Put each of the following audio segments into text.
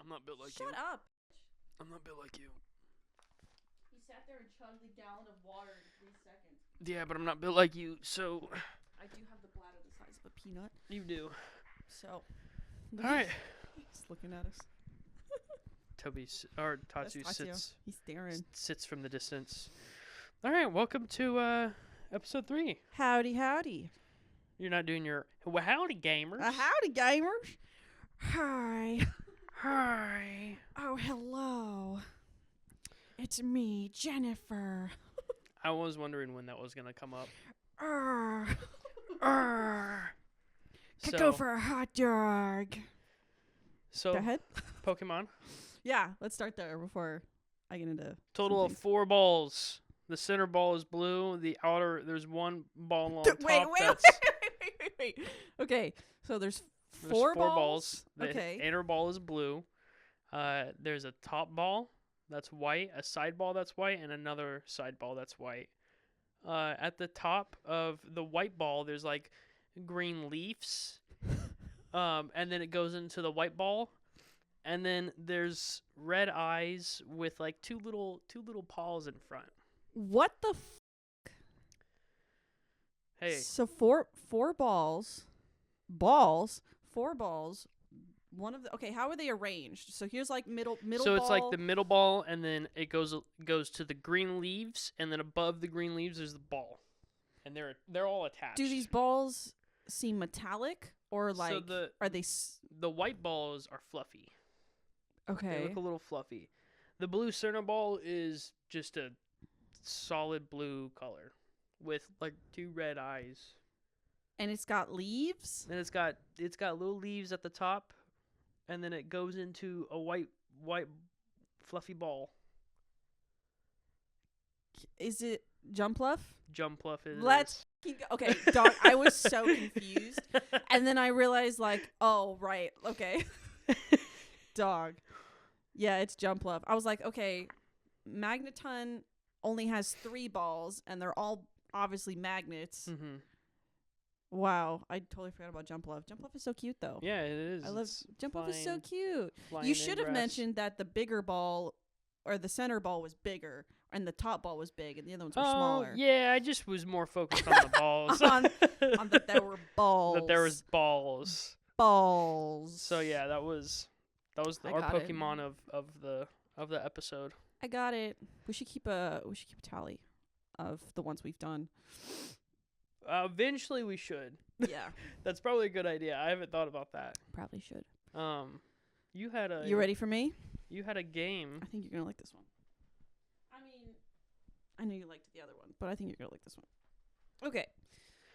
I'm not built like you. Shut up. I'm not built like you. He sat there and chugged a gallon of water in 3 seconds. Yeah, but I'm not built like you, so... I do have the bladder the size of a peanut. You do. So. Alright. He's looking at us. Tatsu sits... He's staring. Sits from the distance. Alright, welcome to episode 3. Howdy, howdy. You're not doing your... Well, howdy, gamers. Howdy, gamers. Hi. Hi. Oh, hello. It's me, Jennifer. I was wondering when that was going to come up. Could go for a hot dog. So, Go ahead. Pokemon. Yeah, let's start there before I get into Total of 4 balls. The center ball is blue. The outer, there's one ball on top. Wait. Okay, so there's 4 balls. Okay. The inner ball is blue. There's a top ball that's white, a side ball that's white, and another side ball that's white. At the top of the white ball, there's like green leaves. And then it goes into the white ball. And then there's red eyes with like two little paws in front. What the Hey. So four balls. 4 balls. One of the how are they arranged? So here's like middle So ball. it's like the middle ball, and then it goes to the green leaves, and then above the green leaves is the ball, and they're all attached. Do these balls seem metallic or like are they the white balls are fluffy. Okay. They look a little fluffy. The blue center ball is just a solid blue color with like 2 red eyes. And it's got leaves? And it's got little leaves at the top, and then it goes into a white fluffy ball. Is it Jumpluff? Jumpluff is. Let's keep okay, dog. I was so confused. And then I realized like, oh, right. Okay. Dog. Yeah, it's Jumpluff. I was like, okay, Magneton only has 3 balls, and they're all obviously magnets. Mm-hmm. Wow, I totally forgot about Jumpluff. Jumpluff is so cute, though. Yeah, it is. I love Jumpluff. Is so cute. You You should have mentioned that the bigger ball, or the center ball, was bigger, and the top ball was big, and the other ones were smaller. Yeah, I just was more focused on the balls. on that there were balls. That there was balls. Balls. So yeah, that was our Pokemon of the episode. I got it. We should keep a tally of the ones we've done. Eventually we should. Yeah. That's probably a good idea. I haven't thought about that. Probably should. You ready for me? You had a game. I think you're going to like this one. I mean, I know you liked the other one, but I think you're going to like this one. Okay.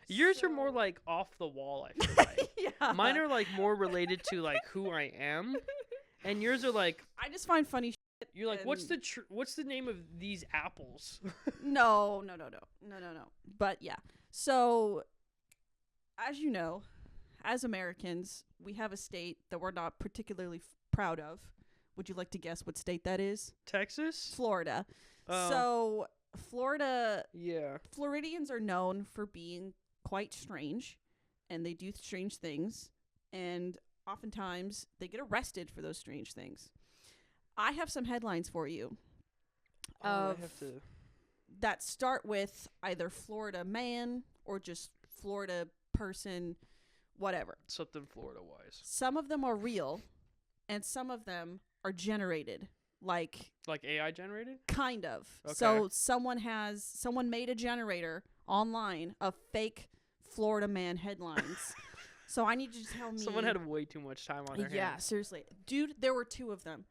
Yours are more like off the wall, I feel like. Yeah. Mine are like more related to like who I am. And yours are like I just find funny shit. You're like, what's the name of these apples? No. But yeah. So, as you know, as Americans, we have a state that we're not particularly proud of. Would you like to guess what state that is? Texas? Florida. So, Florida... Yeah. Floridians are known for being quite strange, and they do strange things, and oftentimes they get arrested for those strange things. I have some headlines for you. That start with either Florida man or just Florida person, whatever. Something Florida-wise. Some of them are real, and some of them are generated. Like AI generated? Kind of. Okay. So someone made a generator online of fake Florida man headlines. So I need you to tell me. Someone had way too much time on their hands. Yeah, seriously. Dude, there were 2 of them.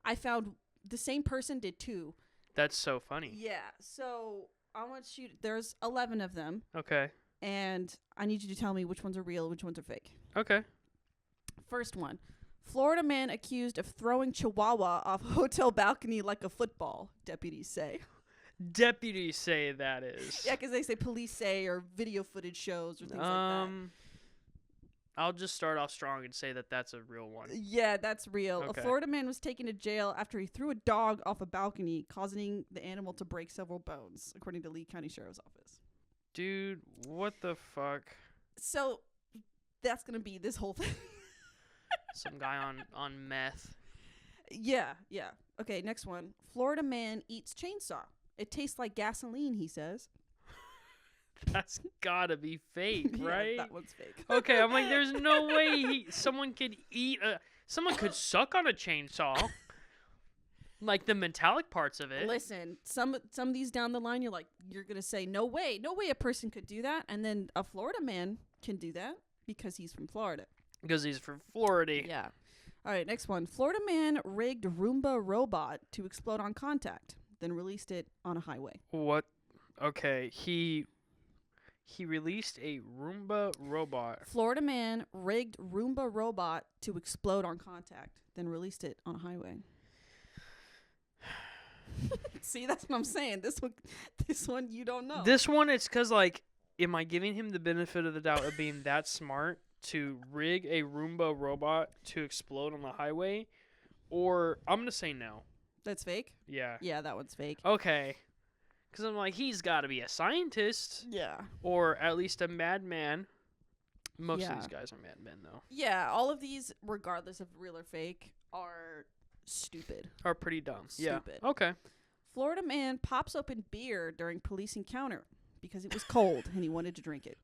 I found the same person did 2. That's so funny. Yeah. So I want you. There's 11 of them. Okay. And I need you to tell me which ones are real, which ones are fake. Okay. First one. Florida man accused of throwing chihuahua off hotel balcony like a football, deputies say. Deputies say that is. Yeah, because they say police say or video footage shows or things like that. I'll just start off strong and say that that's a real one. Yeah, that's real. Okay. A Florida man was taken to jail after he threw a dog off a balcony, causing the animal to break several bones, according to Lee County Sheriff's Office. Dude, what the fuck? So that's going to be this whole thing. Some guy on meth. Yeah, yeah. Okay, next one. Florida man eats chainsaw. It tastes like gasoline, he says. That's gotta be fake, Yeah, right? that one's fake. Okay, I'm like, there's no way someone could someone could suck on a chainsaw. Like the metallic parts of it. Listen, some of these down the line, you're gonna say, no way a person could do that, and then a Florida man can do that because he's from Florida. Because he's from Florida. Yeah. All right, next one. Florida man rigged Roomba robot to explode on contact, then released it on a highway. What? Okay, he released a Roomba robot. Florida man rigged Roomba robot to explode on contact, then released it on a highway. See, that's what I'm saying. This one you don't know. This one, it's because, like, am I giving him the benefit of the doubt of being that smart to rig a Roomba robot to explode on the highway? Or I'm going to say no. That's fake? Yeah. Yeah, that one's fake. Okay. Because I'm like, he's got to be a scientist. Yeah. Or at least a madman. Most Yeah. of these guys are madmen, though. Yeah, all of these, regardless of real or fake, are stupid. Are pretty dumb. Stupid. Yeah. Okay. Florida man pops open beer during police encounter because it was cold and he wanted to drink it.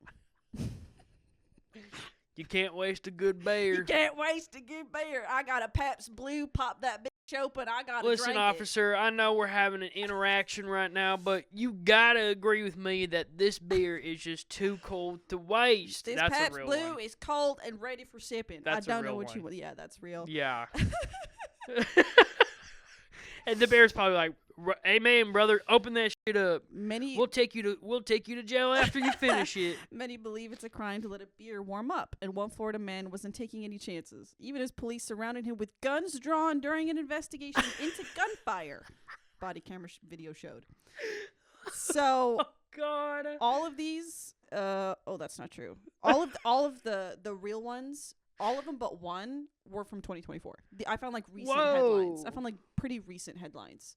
You can't waste a good beer. You can't waste a good beer. I got a Pabst Blue. Pop that bitch open. I got to Listen, drink officer, I know we're having an interaction right now, but you gotta agree with me that this beer is just too cold to waste. This That's Pabst a real Blue one. is cold and ready for sipping. That's I a don't know real what one. you want. Yeah, that's real. Yeah. And the bear's probably like, "Hey man, brother, open that shit up. We'll take you to jail after you finish it." Many believe it's a crime to let a beer warm up, and one Florida man wasn't taking any chances, even as police surrounded him with guns drawn during an investigation into gunfire. Body camera video showed. So, Oh God. all of these, that's not true. All of the real ones, all of them but one were from 2024. I found like recent headlines. I found like pretty recent headlines.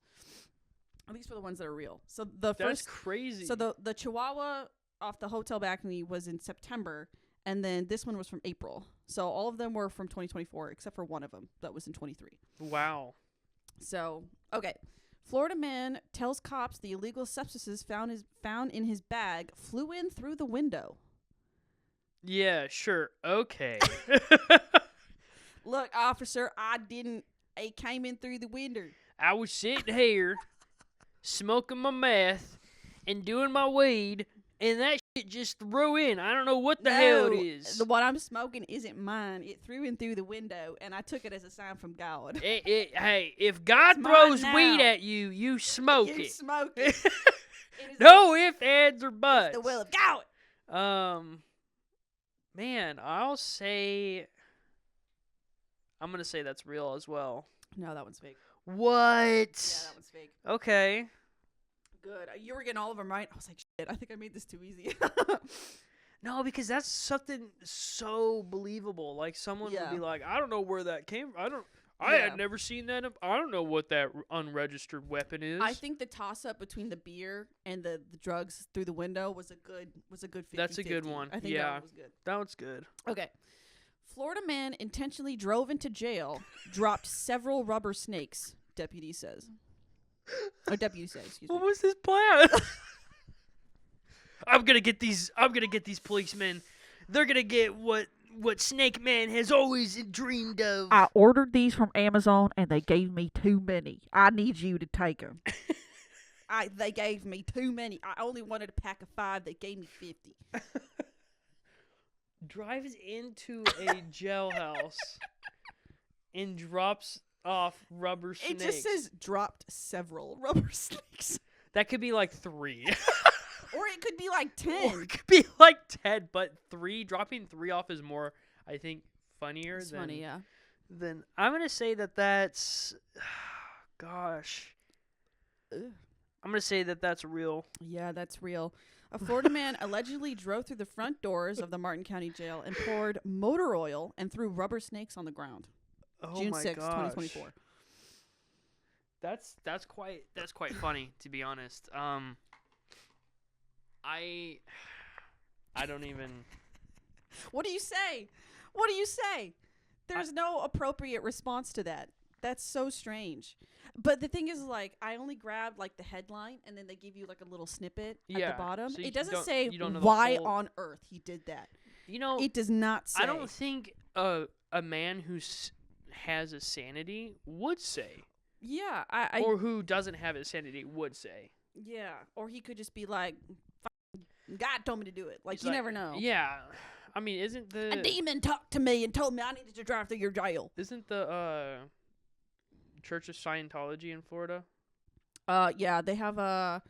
At least for the ones that are real. So That's crazy. So the Chihuahua off the hotel balcony was in September, and then this one was from April. So all of them were from 2024, except for one of them that was in 23. Wow. So, okay. Florida man tells cops the illegal substances found in his bag flew in through the window. Yeah, sure. Okay. Look, officer, it came in through the window. I was sitting here smoking my meth and doing my weed, and that shit just threw in. I don't know what the hell it is. The what I'm smoking isn't mine. It threw in through the window, and I took it as a sign from God. Hey, if God It's throws mine weed now. at you, you smoke You it. smoke it. It is No ifs, ands, or buts. the will of God. Man, I'm gonna say that's real as well. No, that one's fake. What? Yeah, that one's fake. Okay. Good. You were getting all of them right. I was like, shit, I think I made this too easy. No, because that's something so believable. Like someone would be like, I don't know where that came from. I had never seen that. I don't know what that unregistered weapon is. I think the toss up between the beer and the drugs through the window was a good 50-50. That's a good one. I think Yeah. that one was good. That one's good. Okay. Florida man intentionally drove into jail, dropped several rubber snakes, deputy says. Deputy says, excuse me. What was his plan? I'm gonna get these policemen. They're gonna get what Snake Man has always dreamed of. I ordered these from Amazon and they gave me too many. I need you to take them. They gave me too many. I only wanted a pack of 5. They gave me 50. Drives into a jailhouse and drops off rubber snakes. It just says dropped several rubber snakes. That could be like 3. Or it could be like 10. Or it could be like 10, but 3, dropping 3 off is more, I think, funnier It's than... funny, yeah. Then I'm going to say that's... Gosh. Ugh. I'm going to say that's real. Yeah, that's real. A Florida man allegedly drove through the front doors of the Martin County Jail and poured motor oil and threw rubber snakes on the ground. Oh June my 6th, gosh. 2024. That's quite funny, to be honest. I don't even... What do you say? What do you say? There's no appropriate response to that. That's so strange. But the thing is, like, I only grabbed like the headline, and then they give you like a little snippet at Yeah. the bottom. So It doesn't don't, say you don't know the why whole. on earth he did that. You know, It does not say. I don't think a man who has a sanity would say, Yeah, I or who doesn't have a sanity would say. yeah, or he could just be like, God told me to do it. Like, It's you like, never know. Yeah, I mean, isn't A the demon talked to me and told me I needed to drive through your jail. Church of Scientology in Florida? Yeah, they have a.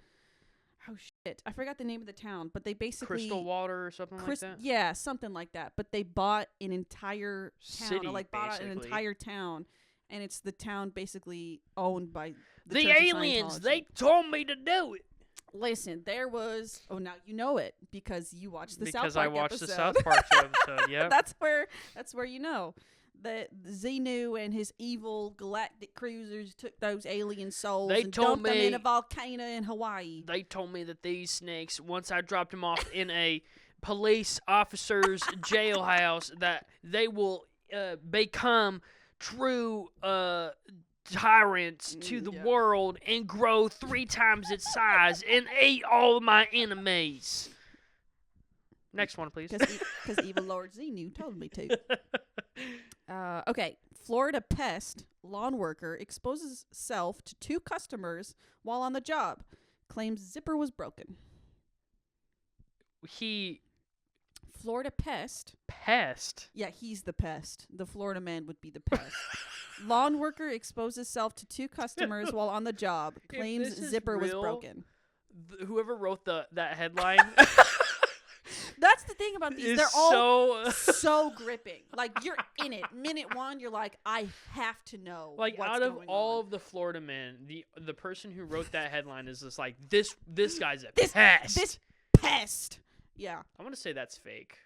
Oh shit! I forgot the name of the town, but they basically Crystal Water or something like that? Yeah, something like that. But they bought an entire town, City, or like bought an basically. entire town, and it's the town basically owned by The Church of aliens, Scientology. they told me to do it. Listen, there was. Oh, now you know it because you watched the Because South I Park watched episode. the South Park episode, yep. That's where you know that Xenu and his evil galactic cruisers took those alien souls They and told dumped them in me- a volcano in Hawaii. They told me that these snakes, once I dropped them off in a police officer's jailhouse, that they will become true tyrants to the Yeah. world and grow 3 times its size and eat all of my enemies. Next one, please. Because evil Lord Xenu told me to. Okay. Florida pest lawn worker exposes self to 2 customers while on the job. Claims zipper was broken. Florida pest. Yeah, he's the pest. The Florida man would be the pest. Lawn worker exposes self to 2 customers while on the job. Claims this is zipper was real- broken. Whoever wrote that headline That's the thing about these. is They're all so so gripping. Like, you're in it. Minute 1, you're like, I have to know like what's out of going all on. of the Florida men, the person who wrote that headline is just like this guy's a This- pest. This pest. Yeah, I want to say that's fake.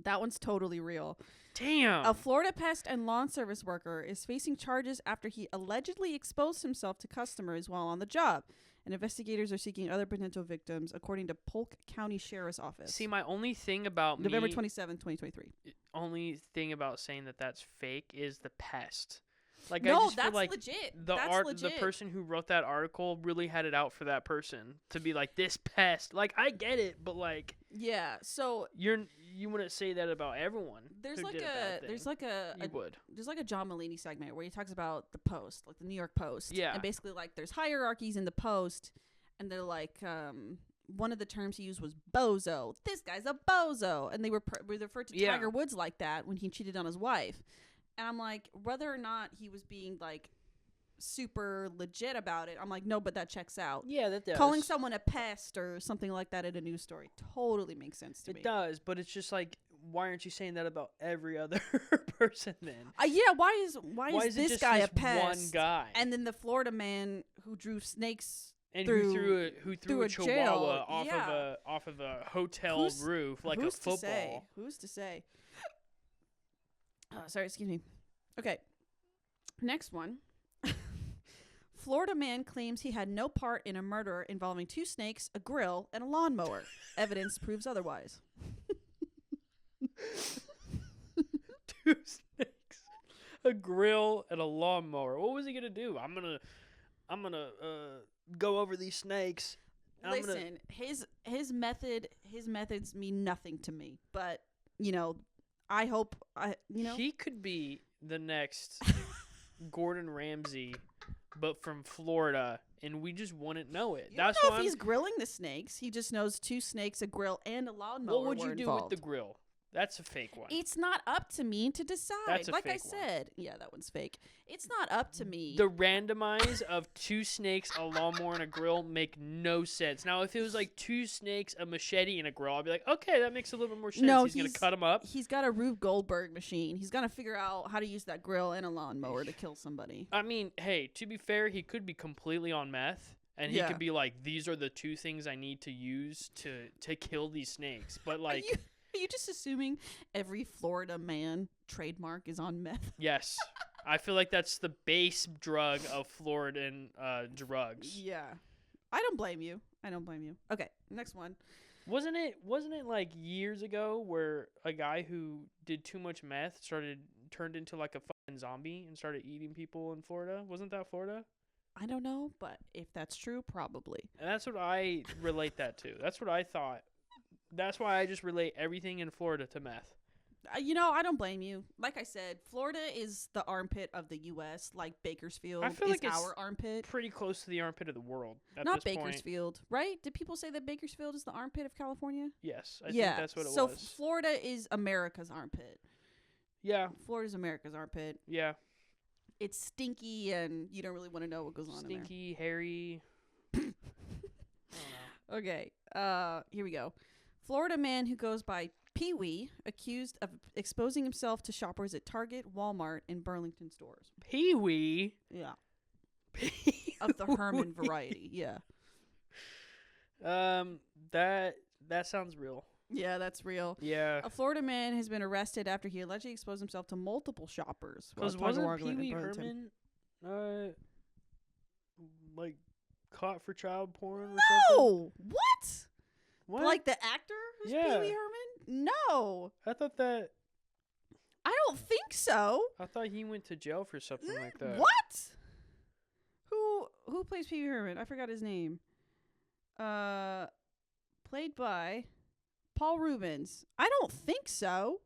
that one's totally real. Damn. A Florida pest and lawn service worker is facing charges after he allegedly exposed himself to customers while on the job. And investigators are seeking other potential victims, according to Polk County Sheriff's Office. See, my only thing about November me, 27, 2023. only thing about saying that that's fake is the pest. Like No, I just that's feel like legit. the That's legit. the person who wrote that article really had it out for that person to be like this pest. Like I get it, but like Yeah, so you wouldn't say that about everyone. there's who like did a bad thing. there's like You would. there's like a John Mulaney segment where he talks about the Post, like the New York Post. Yeah. And basically, like, there's hierarchies in the Post, and they're like, one of the terms he used was bozo. This guy's a bozo. And they were referred to Yeah. Tiger Woods like that when he cheated on his wife. And I'm like, whether or not he was being, like, super legit about it, I'm like, no, but that checks out. Yeah, that does. Calling someone a pest or something like that in a news story totally makes sense to me. It does, but it's just like, why aren't you saying that about every other person then? Yeah, why is it this just guy this a pest? one guy? And then the Florida man who drew snakes And through who threw a chihuahua jail, off yeah. of a hotel Who's- roof like a who's football. To say? Who's to say? Sorry, excuse me. Okay. Next one. Florida man claims he had no part in a murder involving 2 snakes, a grill, and a lawnmower. Evidence proves otherwise. 2 snakes, a grill, and a lawnmower. What was he gonna do? I'm gonna go over these snakes. Listen, his methods mean nothing to me. But I hope He could be the next Gordon Ramsay, but from Florida, and we just wouldn't know it. You That's don't know why if he's grilling the snakes. He just knows 2 snakes, a grill, and a lawnmower. What would you were do involved. with the grill? That's a fake one. It's not up to me to decide. That's a like I fake one. said, yeah, that one's fake. It's not up to me. The randomize of 2 snakes, a lawnmower, and a grill make no sense. Now, if it was like 2 snakes, a machete, and a grill, I'd be like, okay, that makes a little bit more sense. No, he's gonna cut them up. He's got a Rube Goldberg machine. He's gonna figure out how to use that grill and a lawnmower to kill somebody. I mean, hey, to be fair, he could be completely on meth, and he Yeah. could be like, these are the 2 things I need to use to kill these snakes. But like, Are you just assuming every Florida man trademark is on meth? yes, I feel like that's the base drug of Floridan drugs. Yeah. I don't blame you. Okay, next one. Wasn't it like years ago where a guy who did too much meth turned into like a zombie and started eating people in Florida. Wasn't that Florida? I don't know, but if that's true, probably. And that's what I relate that to. That's what I thought. That's why I just relate everything in Florida to meth. I don't blame you. Like I said, Florida is the armpit of the U.S. Like Bakersfield I feel is like it's our armpit. pretty close to the armpit of the world at Not this point. Bakersfield, right? Did people say that Bakersfield is the armpit of California? Yes, I think that's what it so was. Florida is America's armpit. Yeah, Florida's America's armpit. yeah. It's stinky, and you don't really want to know what goes on in there. Stinky, hairy. I don't know. Okay, here we go. Florida man who goes by Pee-wee accused of exposing himself to shoppers at Target, Walmart, and Burlington stores. Pee-wee? Yeah. Pee-wee. Of the Herman variety, yeah. That sounds real. Yeah, that's real. Yeah. A Florida man has been arrested after he allegedly exposed himself to multiple shoppers. Because wasn't Pee-wee Herman, like, caught for child porn or something? No! What? What? Like the actor who's Yeah. Pee-wee Herman? No. I thought that. I don't think so. I thought he went to jail for something like that. What? Who plays Pee-wee Herman? I forgot his name. Played by Paul Rubens. I don't think so.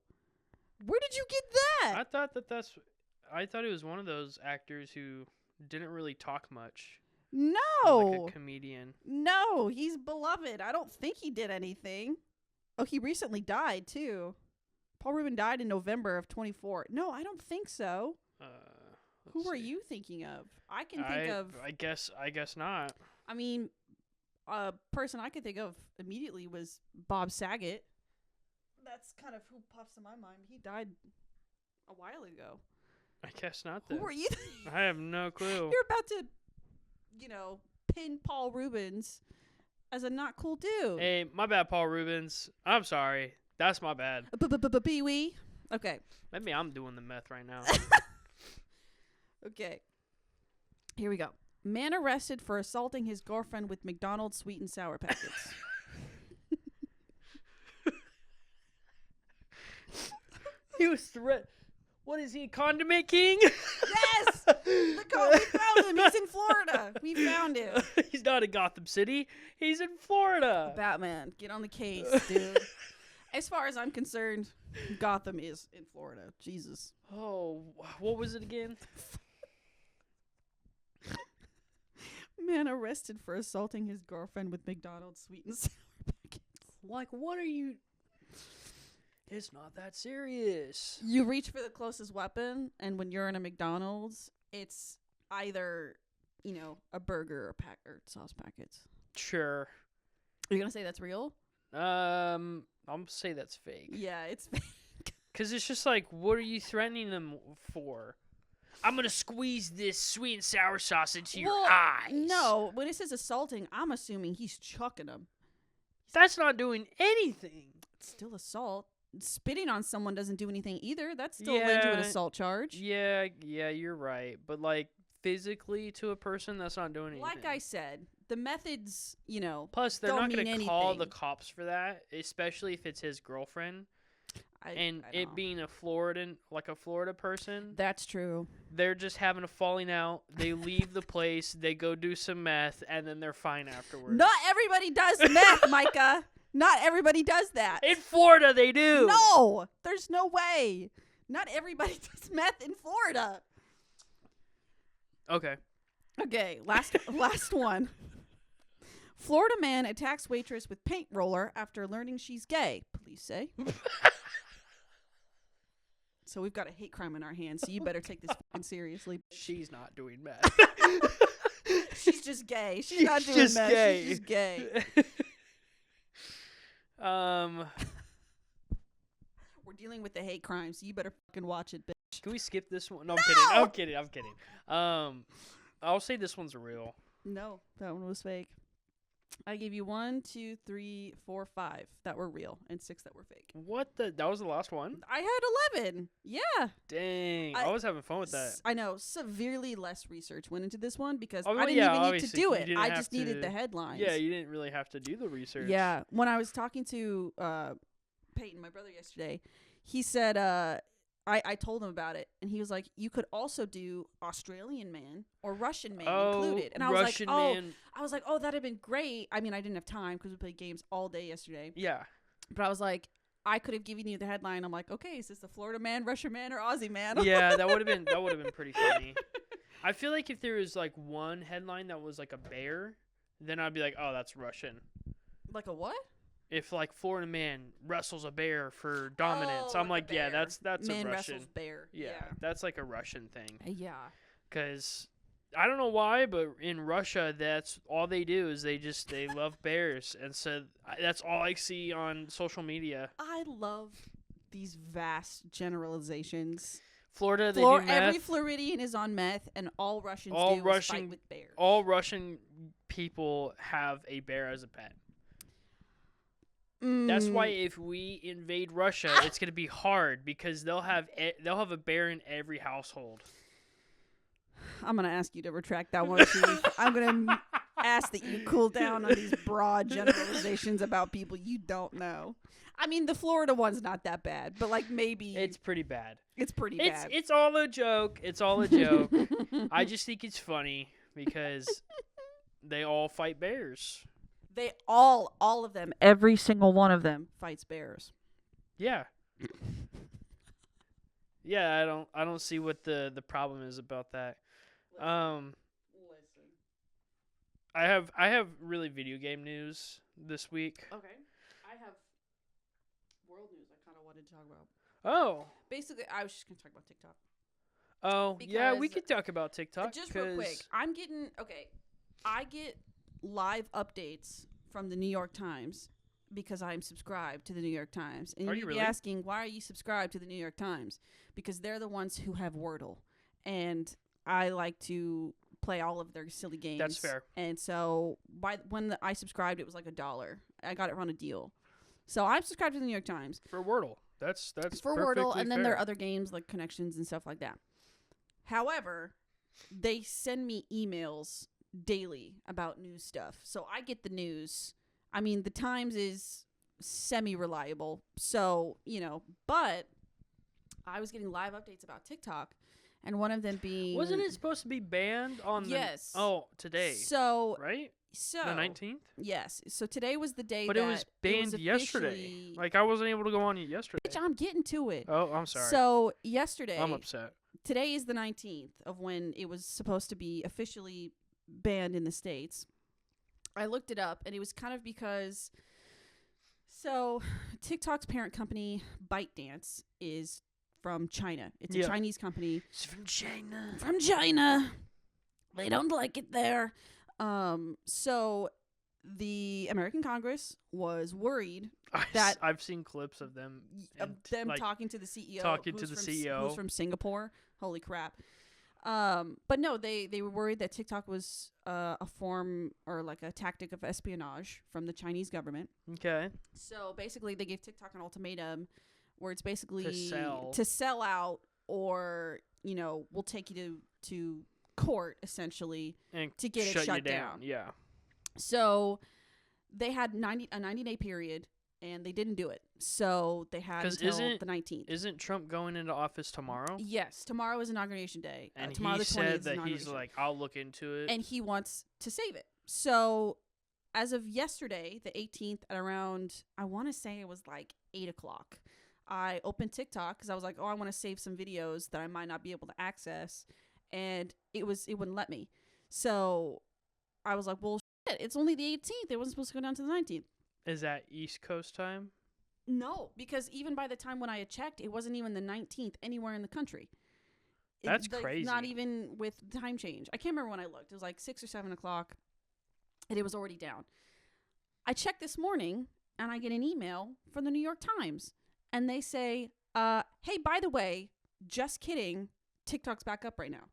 Where did you get that? I thought I thought he was one of those actors who didn't really talk much. No. Like a comedian. No, he's beloved. I don't think he did anything. Oh, he recently died, too. Paul Rubin died in November of 24. No, I don't think so. Who are you thinking of? I can think of... I guess not. I mean, a person I could think of immediately was Bob Saget. That's kind of who pops in my mind. He died a while ago. I guess not then. Who are you? I have no clue. You're about to, pin Paul Rubens as a not cool dude. Hey, my bad, Paul Rubens. I'm sorry. That's my bad. Pee-wee. Okay. Maybe I'm doing the meth right now. Okay. Here we go. Man arrested for assaulting his girlfriend with McDonald's sweet and sour packets. He was What is he, condiment king? Yes! We found him. He's in Florida. We found him. He's not in Gotham City. He's in Florida. Batman, get on the case, dude. As far as I'm concerned, Gotham is in Florida. Jesus. Oh, what was it again? Man arrested for assaulting his girlfriend with McDonald's sweet and sour packets. Like, what are you... It's not that serious. You reach for the closest weapon, and when you're in a McDonald's, it's either, a burger or sauce packets. Sure. Are you going to say that's real? I'm going to say that's fake. Yeah, it's fake. Because it's just like, what are you threatening them for? I'm going to squeeze this sweet and sour sauce into your eyes. No, when it says assaulting, I'm assuming he's chucking them. That's not doing anything. It's still assault. Spitting on someone doesn't do anything either. That's still led to an assault charge. Yeah, you're right. But, like, physically to a person, that's not doing anything. Like I said, the methods, Plus, they're don't not going to mean call anything. the cops for that, especially if it's his girlfriend. I And don't it know. being a Florida person, That's true. they're just having a falling out. They leave the place, they go do some meth, and then they're fine afterwards. Not everybody does meth, Micah. Not everybody does that. In Florida, they do. No, there's no way. Not everybody does meth in Florida. Okay. Okay, last one. Florida man attacks waitress with paint roller after learning she's gay, police say. So we've got a hate crime in our hands, so you better take this fucking seriously. She's not doing meth. She's just gay. She's not doing just meth. gay. She's just gay. We're dealing with the hate crime, so you better fucking watch it, bitch. Can we skip this one? No, No! I'm kidding. I'll say this one's real. No, that one was fake. I gave you 1, 2, 3, 4, 5 that were real and 6 that were fake. What the? That was the last one? I had 11. Yeah. Dang. I was having fun with that. I know. Severely less research went into this one because Oh, I didn't yeah, even need to obviously, do you it. didn't I have just needed to- the headlines. Yeah, you didn't really have to do the research. Yeah. When I was talking to Peyton, my brother, yesterday, he said, I told him about it, and he was like, you could also do Australian man or Russian man Oh, included. And I Russian man. was like, oh, that'd have been great. I mean, I didn't have time because we played games all day yesterday. Yeah. But I was like, I could have given you the headline. I'm like, okay, is this the Florida man, Russian man, or Aussie man? Yeah, that would have been pretty funny. I feel like if there was like one headline that was like a bear, then I'd be like, oh, that's Russian. Like a what? If like Florida man wrestles a bear for dominance, I'm like, yeah, that's man a Russian. wrestles bear. Yeah, that's like a Russian thing. Yeah. Because I don't know why, but in Russia, that's all they do is they love bears, and so that's all I see on social media. I love these vast generalizations. Florida, they do meth. Every Floridian is on meth, and all Russians is fight with bears. All Russian people have a bear as a pet. That's why if we invade Russia, it's gonna be hard because they'll have a bear in every household. I'm gonna ask you to retract that one, Chief. I'm gonna ask that you cool down on these broad generalizations about people you don't know. I mean, the Florida one's not that bad, but like maybe it's pretty bad. It's pretty bad. It's all a joke. It's all a joke. I just think it's funny because they all fight bears. They all of them, every single one of them fights bears. Yeah. Yeah, I don't see what the problem is about that. Listen. I have really video game news this week. Okay. I have world news I kind of wanted to talk about. Oh. Basically, I was just going to talk about TikTok. Oh, yeah, we could talk about TikTok. Just real quick. I get live updates from the New York Times because I'm subscribed to the New York Times. And you'd be asking, why are you subscribed to the New York Times? Because they're the ones who have Wordle. And I like to play all of their silly games. That's fair. And so when I subscribed, it was like $1. I got it on a deal. So I'm subscribed to the New York Times. For Wordle. That's for Wordle, and then there are other games like Connections and stuff like that. However, they send me emails daily about news stuff. So I get the news. I mean, the Times is semi-reliable. So, but I was getting live updates about TikTok, and one of them being... Wasn't it supposed to be banned on Yes. Today. So... Right? So... The 19th? Yes. So today was the day but that... it was banned yesterday. Like, I wasn't able to go on it yesterday. Bitch, I'm getting to it. Oh, I'm sorry. So, yesterday... I'm upset. Today is the 19th of when it was supposed to be officially banned in the States. I looked it up, and it was kind of because... So, TikTok's parent company, ByteDance, is from China. It's a Chinese company. It's from China. From China. They don't like it there. So, the American Congress was worried that... I've seen clips of them. Talking to the CEO. Talking to the CEO. Who's from Singapore. Holy crap. But no, they were worried that TikTok was a form or like a tactic of espionage from the Chinese government. Okay. So basically, they gave TikTok an ultimatum where it's basically to sell out, or we'll take you to court essentially and to get it shut down. Yeah. So they had a 90-day period. And they didn't do it. So they had until the 19th. Isn't Trump going into office tomorrow? Yes. Tomorrow is Inauguration Day. And tomorrow he the 20th said that he's like, I'll look into it. And he wants to save it. So as of yesterday, the 18th, at around, I want to say it was like 8 o'clock, I opened TikTok because I was like, oh, I want to save some videos that I might not be able to access. And it wouldn't let me. So I was like, well, shit, it's only the 18th. It wasn't supposed to go down to the 19th. Is that East Coast time? No, because even by the time when I had checked, it wasn't even the 19th anywhere in the country. That's crazy. Not even with time change. I can't remember when I looked. It was like 6 or 7 o'clock, and it was already down. I checked this morning, and I get an email from the New York Times, and they say, hey, by the way, just kidding, TikTok's back up right now.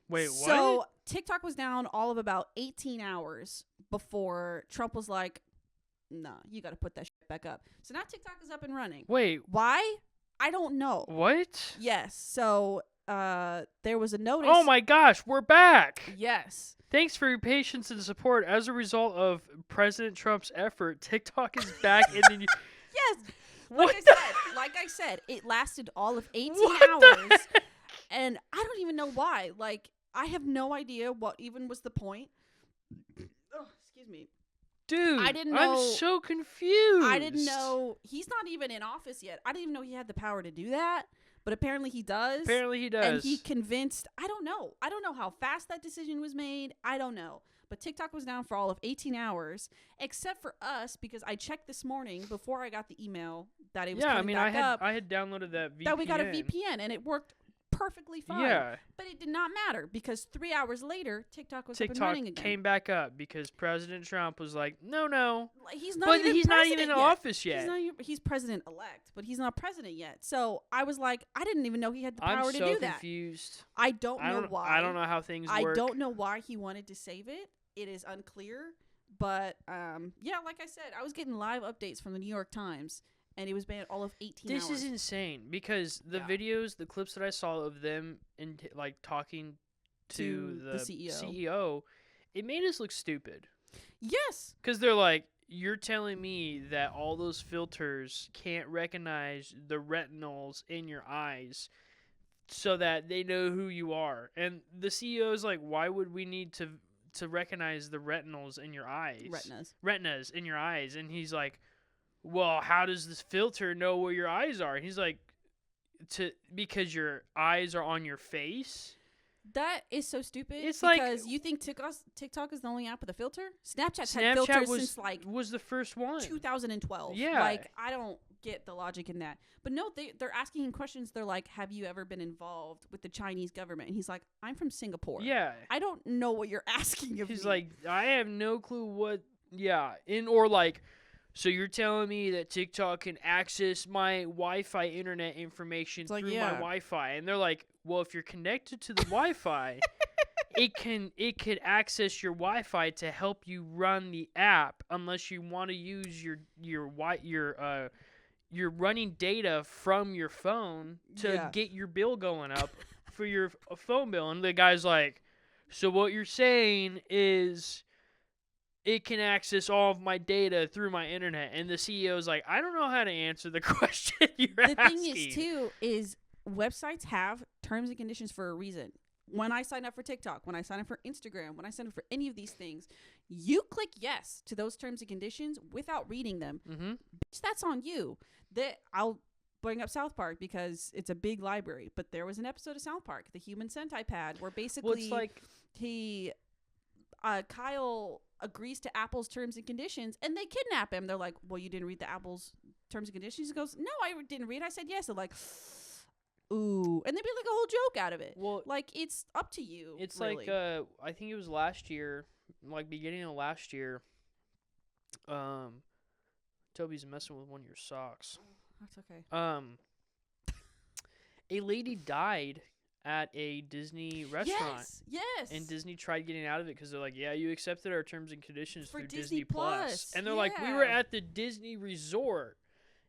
Wait, what? So TikTok was down all of about 18 hours before Trump was like, nah, you got to put that shit back up. So now TikTok is up and running. Wait. Why? I don't know. What? Yes. So there was a notice. Oh my gosh, we're back. Yes. Thanks for your patience and support. As a result of President Trump's effort, TikTok is back in the... Yes. What? Like I said, it lasted all of 18 What the hours, heck? and I don't even know why. Like, I have no idea what even was the point. Oh, excuse me. Dude, I didn't I'm know. so confused. I didn't know he's not even in office yet. I didn't even know he had the power to do that, but apparently he does. Apparently he does. And he convinced. I don't know. I don't know how fast that decision was made. I don't know. But TikTok was down for all of 18 hours, except for us, because I checked this morning before I got the email that it was coming back up. I had downloaded that VPN. That we got a VPN, and it worked perfectly fine. Yeah. But it did not matter, because 3 hours later, TikTok was up and TikTok running again. came back up because President Trump was like, no. Like, he's not But even he's not president even in yet. office yet. He's president-elect, but he's not president yet. So I was like, I didn't even know he had the I'm power to so do that. confused. I don't know why. I don't know how things I work. don't know why he wanted to save it. It is unclear. But, yeah, like I said, I was getting live updates from the New York Times, and it was banned all of 18 hours. This is insane because the videos, the clips that I saw of them like talking to the CEO, it made us look stupid. Yes. Because they're like, you're telling me that all those filters can't recognize the retinols in your eyes so that they know who you are. And the CEO is like, why would we need to recognize the retinols in your eyes? Retinas in your eyes. And he's like, well, how does this filter know where your eyes are? And he's like, because your eyes are on your face. That is so stupid. It's because like, you think TikTok is the only app with a filter? Snapchat had filters since like was the first one. 2012. Yeah. Like, I don't get the logic in that. But no, they're asking him questions. They're like, have you ever been involved with the Chinese government? And he's like, I'm from Singapore. Yeah. I don't know what you're asking of me. He's like, I have no clue what. Yeah. Or like, so you're telling me that TikTok can access my Wi-Fi internet information through my Wi-Fi? And they're like, well, if you're connected to the Wi-Fi, it could access your Wi-Fi to help you run the app, unless you want to use your running data from your phone to get your bill going up for your phone bill. And the guy's like, so what you're saying is it can access all of my data through my internet. And the CEO's like, I don't know how to answer the question you're asking. The thing is, too, is websites have terms and conditions for a reason. When I sign up for TikTok, when I sign up for Instagram, when I sign up for any of these things, you click yes to those terms and conditions without reading them. Mm-hmm. Bitch, that's on you. I'll bring up South Park because it's a big library, but there was an episode of South Park, the Human Sentai Pad, where basically Kyle agrees to Apple's terms and conditions, and they kidnap him. They're like, well, you didn't read the Apple's terms and conditions? He goes, no, I didn't read. I said yes. They're like, ooh. And they made like a whole joke out of it. Well, like, it's up to you. It's really. like, I think it was last year, like beginning of last year, Toby's messing with one of your socks. That's okay. A lady died at a Disney restaurant. Yes. And Disney tried getting out of it because they're like, yeah, you accepted our terms and conditions for through Disney Plus. And they're like, we were at the Disney resort.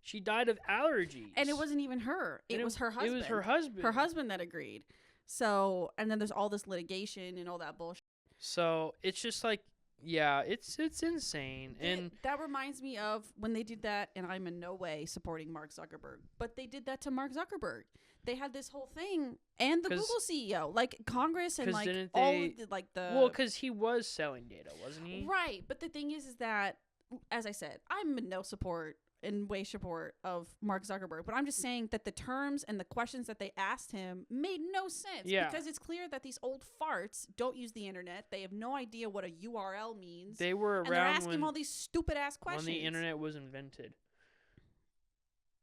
She died of allergies. And it wasn't even her. It was her husband. It was her husband. Her husband that agreed. So, and then there's all this litigation and all that bullshit. So, it's just like, yeah, it's insane. And that reminds me of when they did that, and I'm in no way supporting Mark Zuckerberg, but they did that to Mark Zuckerberg. They had this whole thing, and the Google CEO, like Congress, and like all of the, like the because he was selling data, wasn't he? Right, but the thing is that, as I said, I'm in no support of Mark Zuckerberg, but I'm just saying that the terms and the questions that they asked him made no sense. Yeah. Because it's clear that these old farts don't use the internet. They have no idea what a URL means. They were around and they're asking him all these stupid ass questions. When the internet was invented.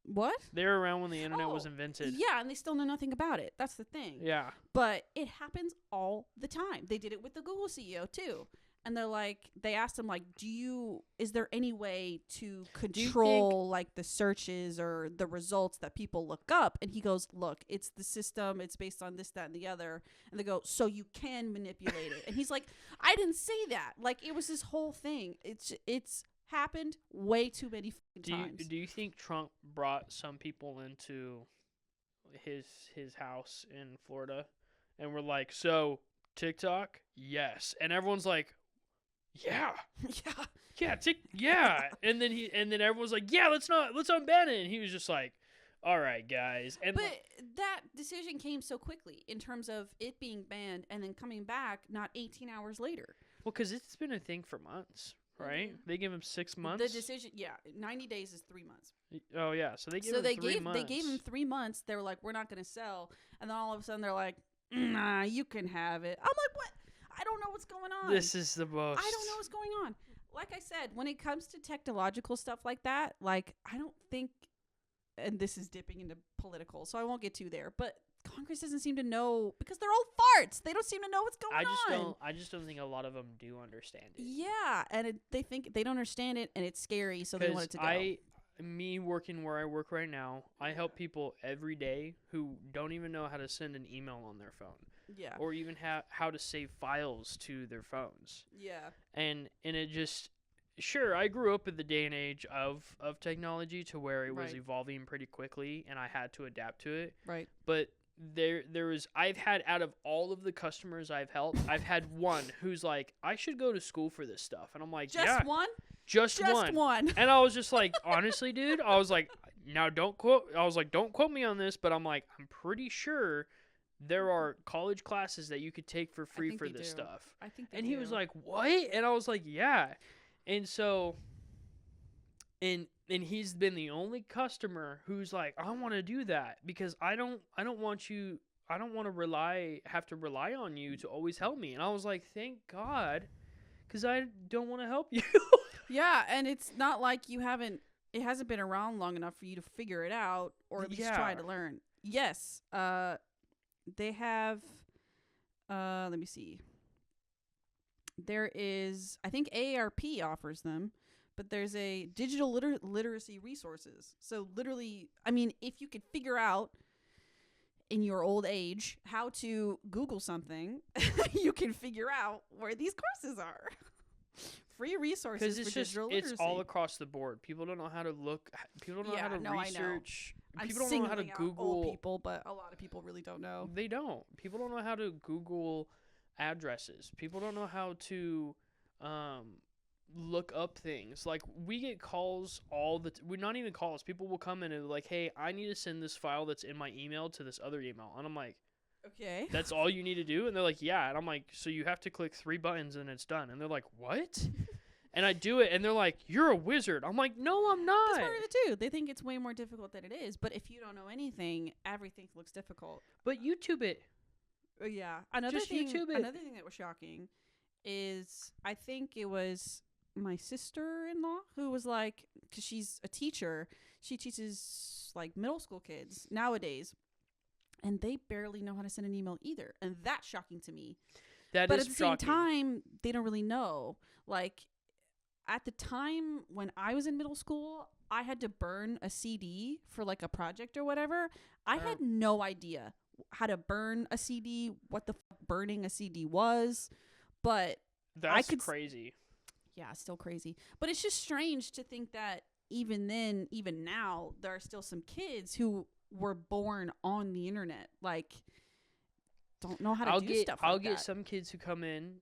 What? They were around when the internet was invented. Yeah, and they still know nothing about it. That's the thing. Yeah. But it happens all the time. They did it with the Google CEO too. And they're like, they asked him, like, is there any way to control, like, the searches or the results that people look up? And he goes, look, it's the system. It's based on this, that, and the other. And they go, so you can manipulate it. And he's like, I didn't say that. Like, it was this whole thing. It's happened way too many times. Do you think Trump brought some people into his house in Florida? And we're like, so, TikTok? Yes. And everyone's like, yeah, Yeah. yeah. And then everyone's like, yeah, let's unban it. And he was just like, all right, guys. And But that decision came so quickly in terms of it being banned and then coming back not 18 hours later. well, because it's been a thing for months, right? Mhm. They give him 6 months. The decision, 90 days is 3 months. Oh yeah, so they gave So him they 3 months. they gave him 3 months. They were like, we're not going to sell. And then all of a sudden they're like, nah, you can have it. I'm like, what? I don't know what's going on. This is the most. I don't know what's going on. Like I said, when it comes to technological stuff like that, like I don't think, and this is dipping into political, so I won't get too there, but Congress doesn't seem to know because they're all farts. They don't seem to know what's going on. I just don't think a lot of them do understand it. Yeah, and they think they don't understand it, and it's scary, so they want it to go. Me working where I work right now, I help people every day who don't even know how to send an email on their phone. Yeah. Or even how to save files to their phones. Yeah. And it just sure, I grew up in the day and age of technology to where it was Right. evolving pretty quickly and I had to adapt to it. Right. But there was I've had out of all of the customers I've helped, I've had one who's like, I should go to school for this stuff. And I'm like, Just yeah, one? just Just one. And I was just like, honestly, dude, I was like, now don't quote me on this, but I'm like, I'm pretty sure there are college classes that you could take for free think for they this do. stuff. I think they And he was do. like, what? And I was like, yeah. And so, and he's been the only customer who's like, I want to do that because I don't want to have to rely on you to always help me. And I was like, thank God, because I don't want to help you. Yeah, and it's not like it hasn't been around long enough for you to figure it out or at least try Yeah. to learn. Yes, they have, let me see. There is, I think AARP offers them, but there's a digital literacy resources. So literally, I mean, if you could figure out in your old age how to Google something, you can figure out where these courses are. Free resources Because for digital literacy. it's all across the board. People don't know how to look. People don't know how to research. I'm People don't know how to singling out Google. old people, but a lot of people really don't know. They don't. People don't know how to Google addresses. People don't know how to look up things. Like, we get calls we're not even calls. People will come in and be like, hey, I need to send this file that's in my email to this other email. And I'm like, Okay. that's all you need to do? And they're like, yeah. And I'm like, so you have to click 3 buttons and it's done. And they're like, what? And I do it, and they're like, you're a wizard. I'm like, no, I'm not. That's part of it too. They think it's way more difficult than it is. But if you don't know anything, everything looks difficult. But YouTube it. Yeah. Another Just thing. YouTube it. Another thing that was shocking is I think it was my sister-in-law who was like, because she's a teacher, she teaches like middle school kids nowadays, and they barely know how to send an email either, and that's shocking to me. But at the same time, they don't really know. Like, at the time when I was in middle school, I had to burn a CD for like a project or whatever. I had no idea how to burn a CD, what the burning a CD was, but that's crazy. Yeah, still crazy. But it's just strange to think that even then, even now, there are still some kids who were born on the internet, like, don't know how to do stuff like that. I'll get some kids who come in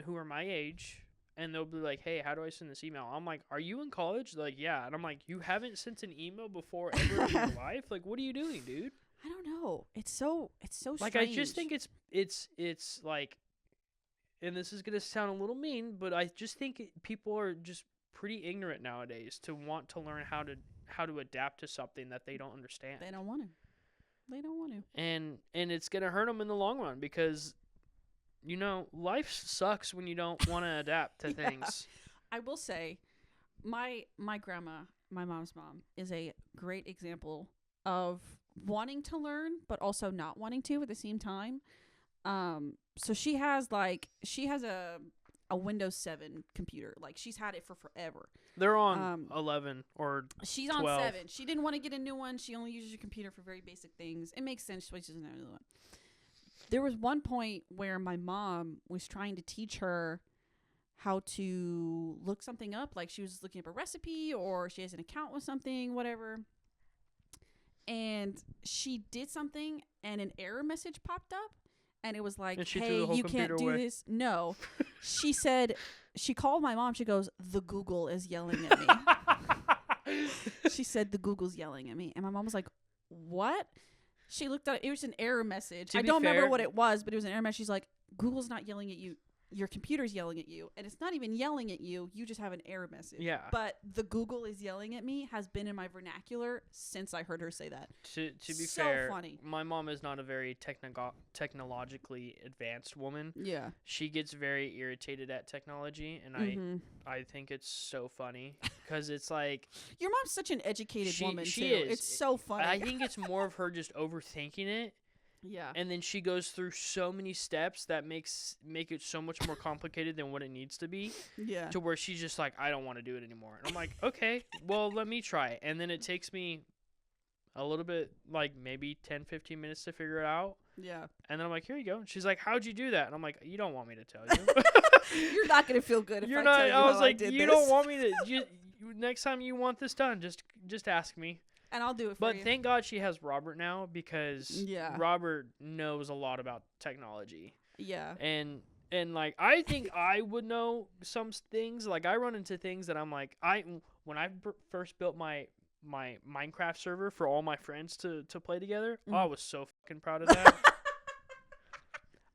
who are my age, and they'll be like, hey, how do I send this email? I'm like, are you in college? They're like, yeah. And I'm like, you haven't sent an email before ever in your life? Like, what are you doing, dude? I don't know. It's so like, strange. I just think it's like, and this is going to sound a little mean, but I just think people are just pretty ignorant nowadays to want to learn how to adapt to something that they don't understand. They don't want to. They don't want to. And it's going to hurt them in the long run because, you know, life sucks when you don't want to adapt to things. I will say, my grandma, my mom's mom, is a great example of wanting to learn, but also not wanting to at the same time. So she has a Windows 7 computer. Like, she's had it for forever. They're on 11 or she's 12. on 7. She didn't want to get a new one. She only uses her computer for very basic things. It makes sense why she doesn't have a new one. There was one point where my mom was trying to teach her how to look something up. Like, she was looking up a recipe, or she has an account with something, whatever. And she did something, and an error message popped up. And it was like, hey, you can't do this. No. She said she called my mom. She goes, "The Google is yelling at me." She said, "The Google's yelling at me," and my mom was like, "What?" She looked at it. It was an error message. I don't remember what it was, but it was an error message. She's like, "Google's not yelling at you. Your computer's yelling at you, and it's not even yelling at you. You just have an error message." Yeah. But the Google is yelling at me has been in my vernacular since I heard her say that. To be so fair, funny. my mom is not a very technologically advanced woman. Yeah. She gets very irritated at technology, and I think it's so funny because it's like your mom's such an educated woman she too. is. It's so funny. I think it's more of her just overthinking it. Yeah. And then she goes through so many steps that make it so much more complicated than what it needs to be. Yeah. To where she's just like, I don't want to do it anymore. And I'm like, okay, well, let me try it. And then it takes me a little bit, like maybe 10, 15 minutes to figure it out. Yeah. And then I'm like, here you go. And she's like, how'd you do that? And I'm like, you don't want me to tell you. You're not going to feel good if You're I not. tell you I was how like, I did you this. don't want me to. Next time you want this done, just ask me. And I'll do it for But you. thank God she has Robert now because Yeah. Robert knows a lot about technology. Yeah. And like I think I would know some things. Like I run into things that I'm like when I first built my Minecraft server for all my friends to play together, I was so fucking proud of that.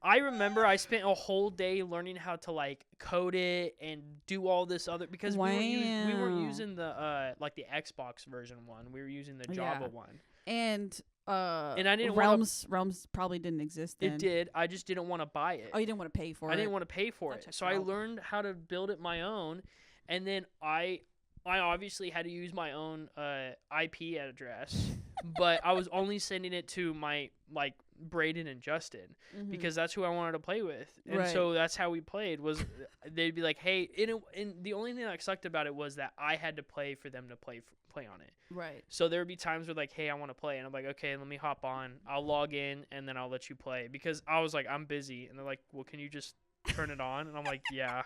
I remember I spent a whole day learning how to like code it and do all this other because we weren't using the like the Xbox version one. We were using the Java one. And I didn't Realms probably didn't exist then. It did. I just didn't want to buy it. Oh, you didn't want to pay for it. I didn't want to pay for That it. checks So I out. learned how to build it my own, and then I obviously had to use my own IP address, but I was only sending it to my like Braden and Justin because that's who I wanted to play with, and so that's how we played. Was they'd be like, "Hey," and the only thing that sucked about it was that I had to play for them to play on it. Right. So there would be times where like, "Hey, I want to play," and I'm like, "Okay, let me hop on. I'll log in and then I'll let you play," because I was like, "I'm busy," and they're like, "Well, can you just turn it on?" And I'm like, "Yeah."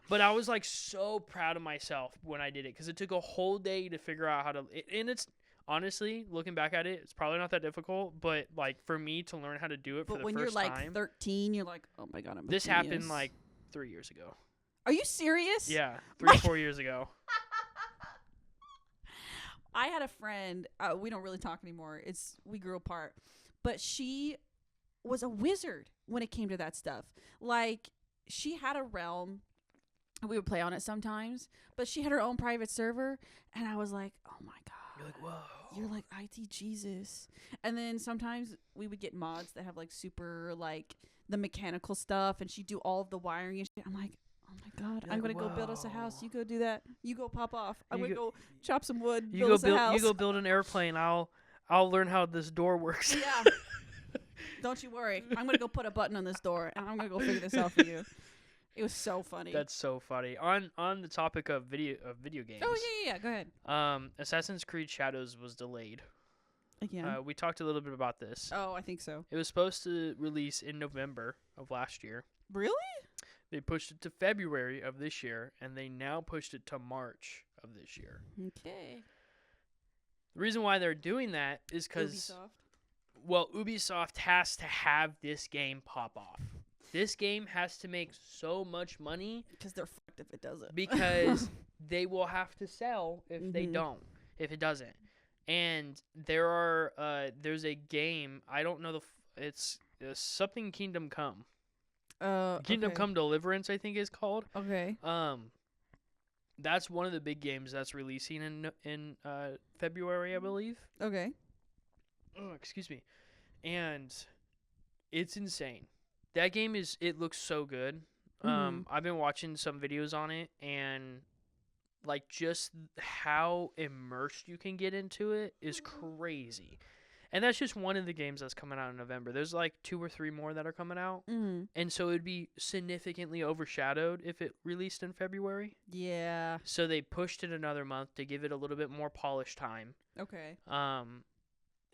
But I was like so proud of myself when I did it because it took a whole day to figure out how to. And it's honestly looking back at it, it's probably not that difficult. But like for me to learn how to do it for the when first you're like time, 13, you're like, "Oh my god, I'm a this genius." happened like 3 years ago. Are you serious? Yeah, 3 or 4 years ago. I had a friend. We don't really talk anymore. We grew apart, but she was a wizard when it came to that stuff. Like she had a realm. We would play on it sometimes, but she had her own private server, and I was like, "Oh my god!" You're like, "Whoa!" You're like IT Jesus. And then sometimes we would get mods that have like super like the mechanical stuff, and she'd do all of the wiring and shit. I'm like, "Oh my god, I'm gonna go build us a house. You go do that. You go pop off. I'm gonna go chop some wood. You build go us a build. house." You go build an airplane. I'll learn how this door works. Yeah. Don't you worry. I'm gonna go put a button on this door, and I'm gonna go figure this out for you. It was so funny. That's so funny. On the topic of video games. Oh yeah. Go ahead. Assassin's Creed Shadows was delayed. Again. We talked a little bit about this. Oh, I think so. It was supposed to release in November of last year. Really? They pushed it to February of this year, and they now pushed it to March of this year. Okay. The reason why they're doing that is because, Ubisoft has to have this game pop off. This game has to make so much money because they're fucked if it doesn't. Because they will have to sell if they don't, if it doesn't. And there's a game, I don't know it's something Kingdom Come. Kingdom Come Deliverance, I think is called. Okay. That's one of the big games that's releasing in February, I believe. Okay. Oh, excuse me. And it's insane. That game it looks so good. I've been watching some videos on it, and like just how immersed you can get into it is crazy. And that's just one of the games that's coming out in November. There's like 2 or 3 more that are coming out. And so it'd be significantly overshadowed if it released in February. Yeah. So they pushed it another month to give it a little bit more polished time. Okay.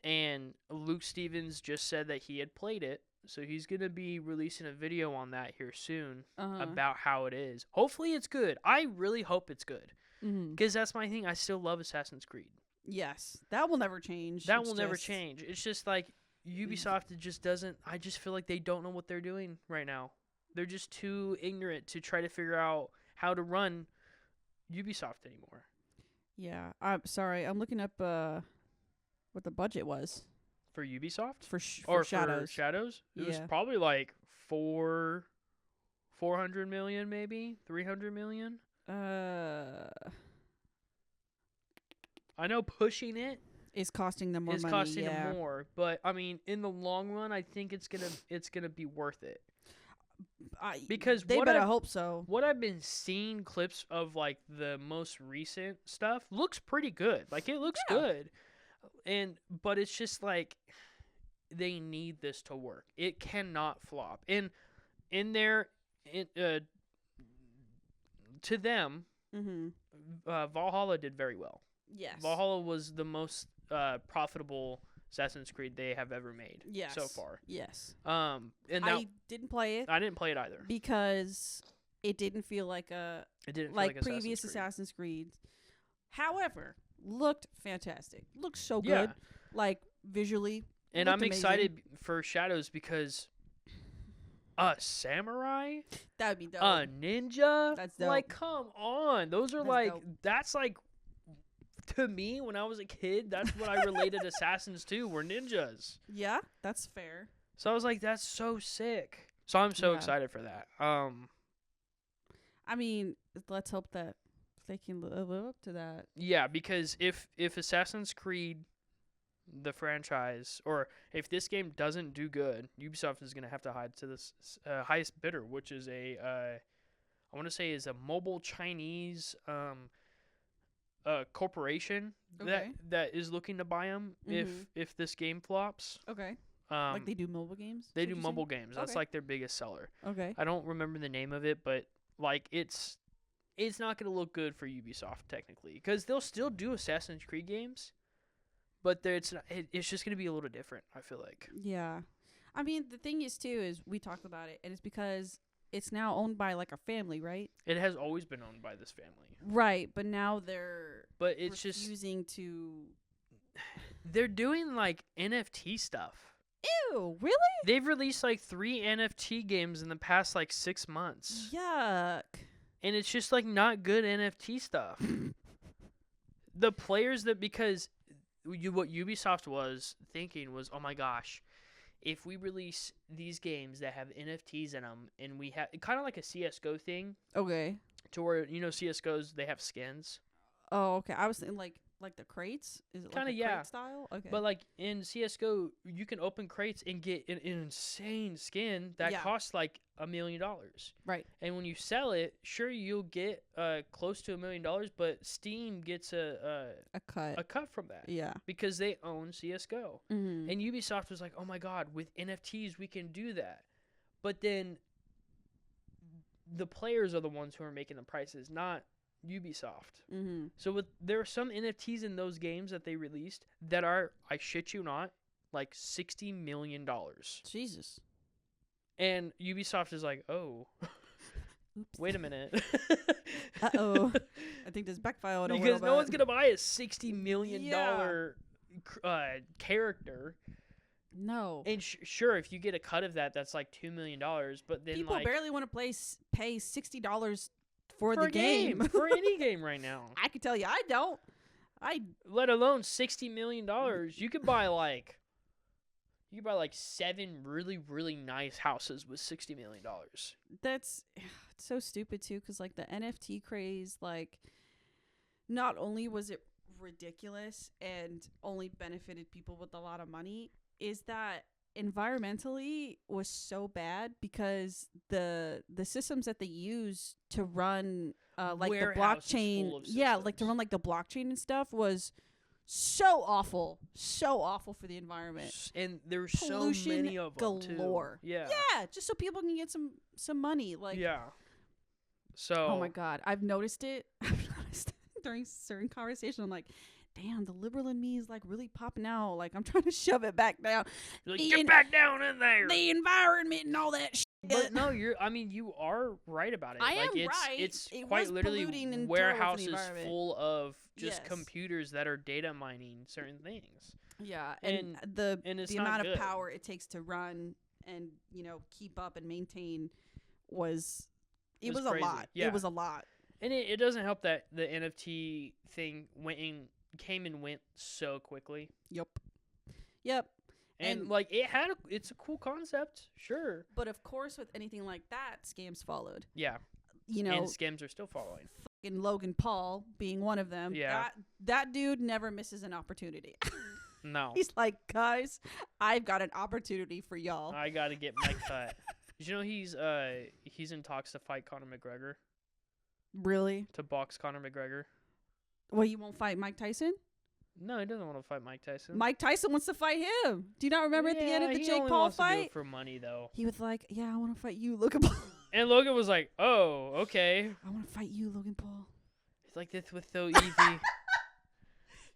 And Luke Stevens just said that he had played it. So he's going to be releasing a video on that here soon about how it is. Hopefully it's good. I really hope it's good. Because that's my thing. I still love Assassin's Creed. Yes. That will never change. That will never change. It's just like Ubisoft, it just doesn't. I just feel like they don't know what they're doing right now. They're just too ignorant to try to figure out how to run Ubisoft anymore. Yeah. I'm sorry. I'm looking up what the budget was For Ubisoft? for Or for Shadows. Shadows? It was Yeah. probably like 400 million, maybe 300 million. I know pushing it Is costing them more is money. costing Yeah. them more, but I mean, in the long run, I think it's gonna be worth it. Because they better hope so. what I've been seeing clips of, like the most recent stuff, looks pretty good. Like it looks Yeah. good, but it's just like they need this to work. It cannot flop. And in their to them, Mm-hmm. Valhalla did very well. Yes. Valhalla was the most profitable Assassin's Creed they have ever made Yes. so far. Yes. And now, I didn't play it I didn't play it either. because it didn't feel like It didn't feel like like previous Assassin's Creed. Assassin's Creed. However, looked fantastic. Looked so Yeah. good. Like visually. And looked I'm amazing. excited for Shadows because a samurai, That would be dope. a ninja, That's dope. like come on. Those are That's like dope. that's like to me when I was a kid, that's what I related Assassins to, were ninjas. Yeah, that's fair. So I was like, that's so sick. So I'm so Yeah. excited for that. I mean, let's hope that they can live up to that. Yeah, because if Assassin's Creed, the franchise, or if this game doesn't do good, Ubisoft is gonna have to hide to this highest bidder, which is I want to say is a mobile Chinese corporation Okay. that is looking to buy them Mhm. if this game flops. Okay. Like they do mobile games? They is do what you're mobile games. That's Okay. like their biggest seller. saying? Okay. I don't remember the name of it, but like it's not gonna look good for Ubisoft technically because they'll still do Assassin's Creed games, but it's just gonna be a little different. I feel like. Yeah. I mean, the thing is, too, is we talked about it, and it's because it's now owned by, like, a family, right? It has always been owned by this family, Right, but now they're but it's just refusing to... they're doing like NFT stuff. Ew, really? They've released like 3 NFT games in the past like 6 months, Yuck. and it's just like not good NFT stuff. The players because what Ubisoft was thinking was, oh my gosh, if we release these games that have NFTs in them, and we have kind of like a CS:GO thing, Okay. to where CS:GOs they have skins, Oh, okay. I was thinking, like the crates? Is it Kinda, like a yeah. crate style? Okay. but like in CS:GO you can open crates and get an insane skin that Yeah. costs like $1 million. Right. And when you sell it, sure you'll get close to $1 million, but Steam gets a A cut. cut from that Yeah. because they own CS:GO. Mm-hmm. And Ubisoft was like, "Oh my god, with NFTs we can do that." But then the players are the ones who are making the prices, not Ubisoft. Mm-hmm. So there are some NFTs in those games that they released that are, I shit you not, like $60 million. Jesus. And Ubisoft is like, "Oh, Oops. wait a minute." Uh-oh. I think this backfired a little Because no bit. one's going to buy a $60 million Yeah. character. No. And sure, if you get a cut of that, that's like $2 million. But then People like, barely want to pay $60 for for the a game, game. for any game right now, I can tell you, I don't. let alone $60 million. You could buy like 7 really, really nice houses with $60 million. That's it's so stupid too, because like the NFT craze, like not only was it ridiculous and only benefited people with a lot of money, is that environmentally was so bad because the systems that they use to run like the Warehouses blockchain, full of yeah, like to systems. run like the blockchain and stuff was so awful for the environment. And there's so Pollution many of them galore. too. Yeah. Yeah, just so people can get some money. Like, Yeah. So. oh my god, I've noticed it. I've noticed it during certain conversations. I'm like, damn, the liberal in me is like really popping out. Like, I'm trying to shove it back down. You're like, get back down in there. The environment and all that shit. But no, you are right about it. I like am it's right. it's It quite was literally polluting in general for the warehouses environment. full of just Yes. computers that are data mining certain things. Yeah, and and it's the not amount good. of power it takes to run and keep up and maintain was It was a crazy. lot. Yeah. It was a lot. And it doesn't help that the NFT thing came and went so quickly. Yep. And, And- like, it's a cool concept, sure. But of course, with anything like that, scams followed. Yeah. You know, And scams are still following. fucking Logan Paul being one of them. Yeah. That dude never misses an opportunity. No. He's like, guys, I've got an opportunity for y'all. I got to get my cut. Did you know he's in talks to fight Conor McGregor? Really? To box Conor McGregor? Well, you won't fight Mike Tyson? No, he doesn't want to fight Mike Tyson. Mike Tyson wants to fight him. Do you not remember at the end of the he Jake only Paul wants to do fight? it for money, though. He was like, yeah, I want to fight you, Logan Paul. And Logan was like, "Oh, okay." I want to fight you, Logan Paul. It's like, this was so easy.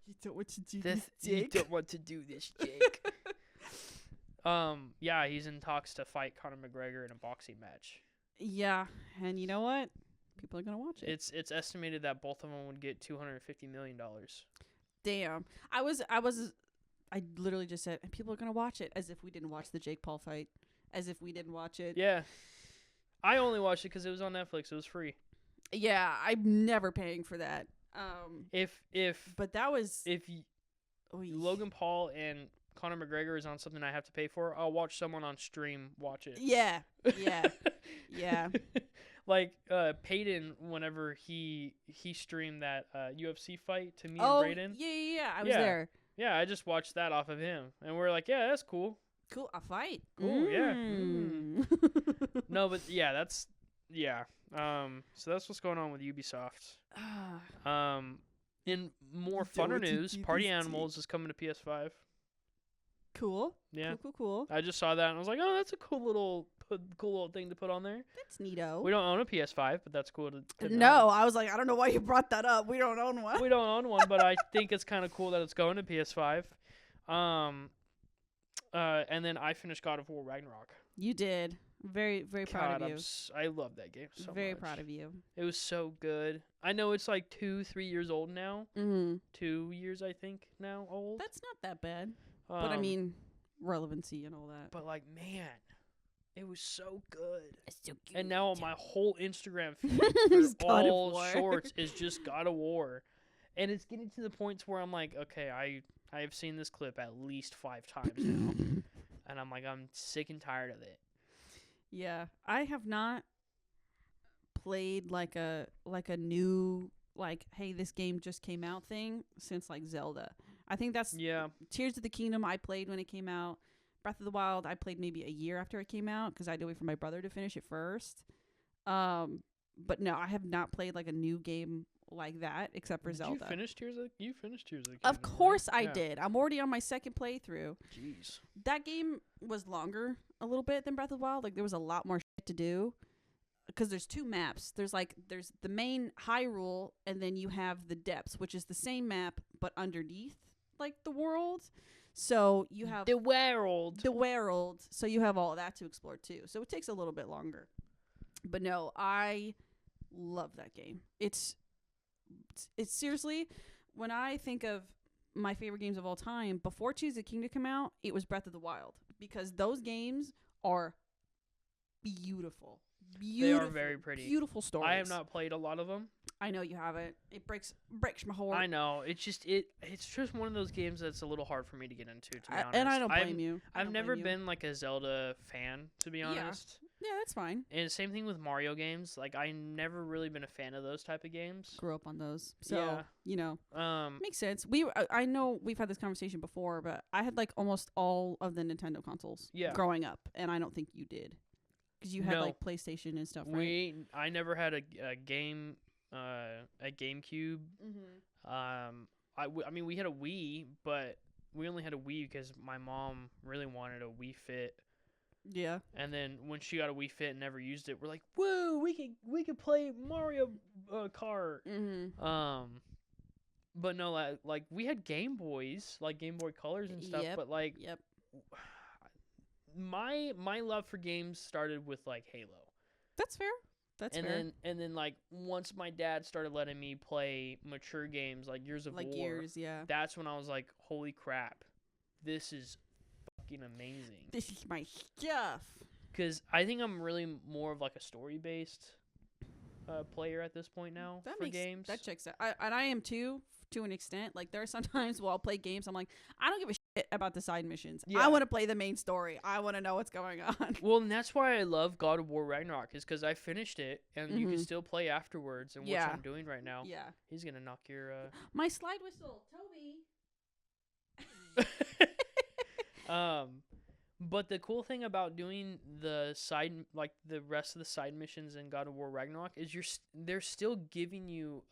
You don't want to do You Jake. don't want to do this, Jake. Yeah, he's in talks to fight Conor McGregor in a boxing match. Yeah, and you know what? People are gonna watch it. It's estimated that both of them would get $250 million. Damn. I literally just said, and people are gonna watch it, as if we didn't watch the Jake Paul fight, as if we didn't watch it. Yeah, I only watched it because it was on Netflix. It was free. Yeah, I'm never paying for that. But that was If Logan Paul and Conor McGregor is on something I have to pay for, I'll watch someone on stream watch it. Yeah, yeah. Like Peyton, whenever he streamed that UFC fight to me Oh, and Brayden. yeah. I was Yeah. there. Yeah, I just watched that off of him, and we're like, yeah, that's cool. Cool, a fight. Cool, yeah. Mm. No, but yeah, that's yeah. So that's what's going on with Ubisoft. In more Don't funner want to news, do Party this to Animals is coming to PS5. Cool. Yeah, Cool. I just saw that and I was like, oh, that's a cool little thing to put on there. That's neato. We don't own a PS5, but that's cool to know. No, I was like, I don't know why you brought that up. We don't own one. We don't own one, but I think it's kind of cool that it's going to PS5. And then I finished God of War Ragnarok. You did. Very, very proud God, of you. I love that game so Very much. proud of you. It was so good. I know it's like 2-3 years old now. 2 years, I think, now old. That's not that bad. But I mean, relevancy and all that. But like, man, it was so good. It's so cute. And now my whole Instagram feed Is for God of all War. shorts is just God of War. And it's getting to the points where I'm like, okay, I have seen this clip at least 5 times now. And I'm like, I'm sick and tired of it. Yeah, I have not played like a new like, hey, this game just came out thing since like Zelda. I think that's Yeah. Tears of the Kingdom I played when it came out. Breath of the Wild I played maybe a year after it came out because I had to wait for my brother to finish it first. But no, I have not played like a new game like that except for Did Zelda. You finished Tears of the Kingdom, Of course right? I Yeah. did. I'm already on my second playthrough. Jeez. That game was longer a little bit than Breath of the Wild. Like there was a lot more shit to do because there's 2 maps. There's the main Hyrule and then you have the depths, which is the same map but underneath like the world. So you have the world. So you have all that to explore too. So it takes a little bit longer. But no, I love that game. It's seriously, when I think of my favorite games of all time, before Tears of the Kingdom came out, it was Breath of the Wild because those games are beautiful. They are very pretty. Beautiful stories. I have not played a lot of them. I know you haven't. It breaks my heart. I know. It's just one of those games that's a little hard for me to get into, to be honest. And I don't blame you. I've never been like a Zelda fan, to be honest. Yeah, that's fine. And same thing with Mario games. Like I never really been a fan of those type of games. Grew up on those. So, Yeah. you know. Makes sense. I know we've had this conversation before, but I had like almost all of the Nintendo consoles growing up, and I don't think you did. Because you had like PlayStation and stuff, right? I never had a game, a GameCube. I mean, we had a Wii, but we only had a Wii because my mom really wanted a Wii Fit. Yeah. And then when she got a Wii Fit and never used it, we're like, whoa, we could play Mario Kart. But no, like we had Game Boys, like Game Boy Colors and stuff. But like, my love for games started with like Halo. That's fair. That's fair. And then like once my dad started letting me play mature games like Gears of War, that's when I was like, holy crap, this is fucking amazing. This is my stuff. Because I think I'm really more of like a story based player at this point now for games. That checks out. And I am too, to an extent. Like, there are some times where I'll play games, I'm like, I don't give a shit about the side missions. Yeah. I want to play the main story. I want to know what's going on. Well, and that's why I love God of War Ragnarok, is because I finished it, and you can Mhm. still play afterwards, and Yeah. which I'm doing right now. Yeah. He's going to knock your... My slide whistle, Toby. But the cool thing about doing the side, like the rest of the side missions in God of War Ragnarok, is they're still giving you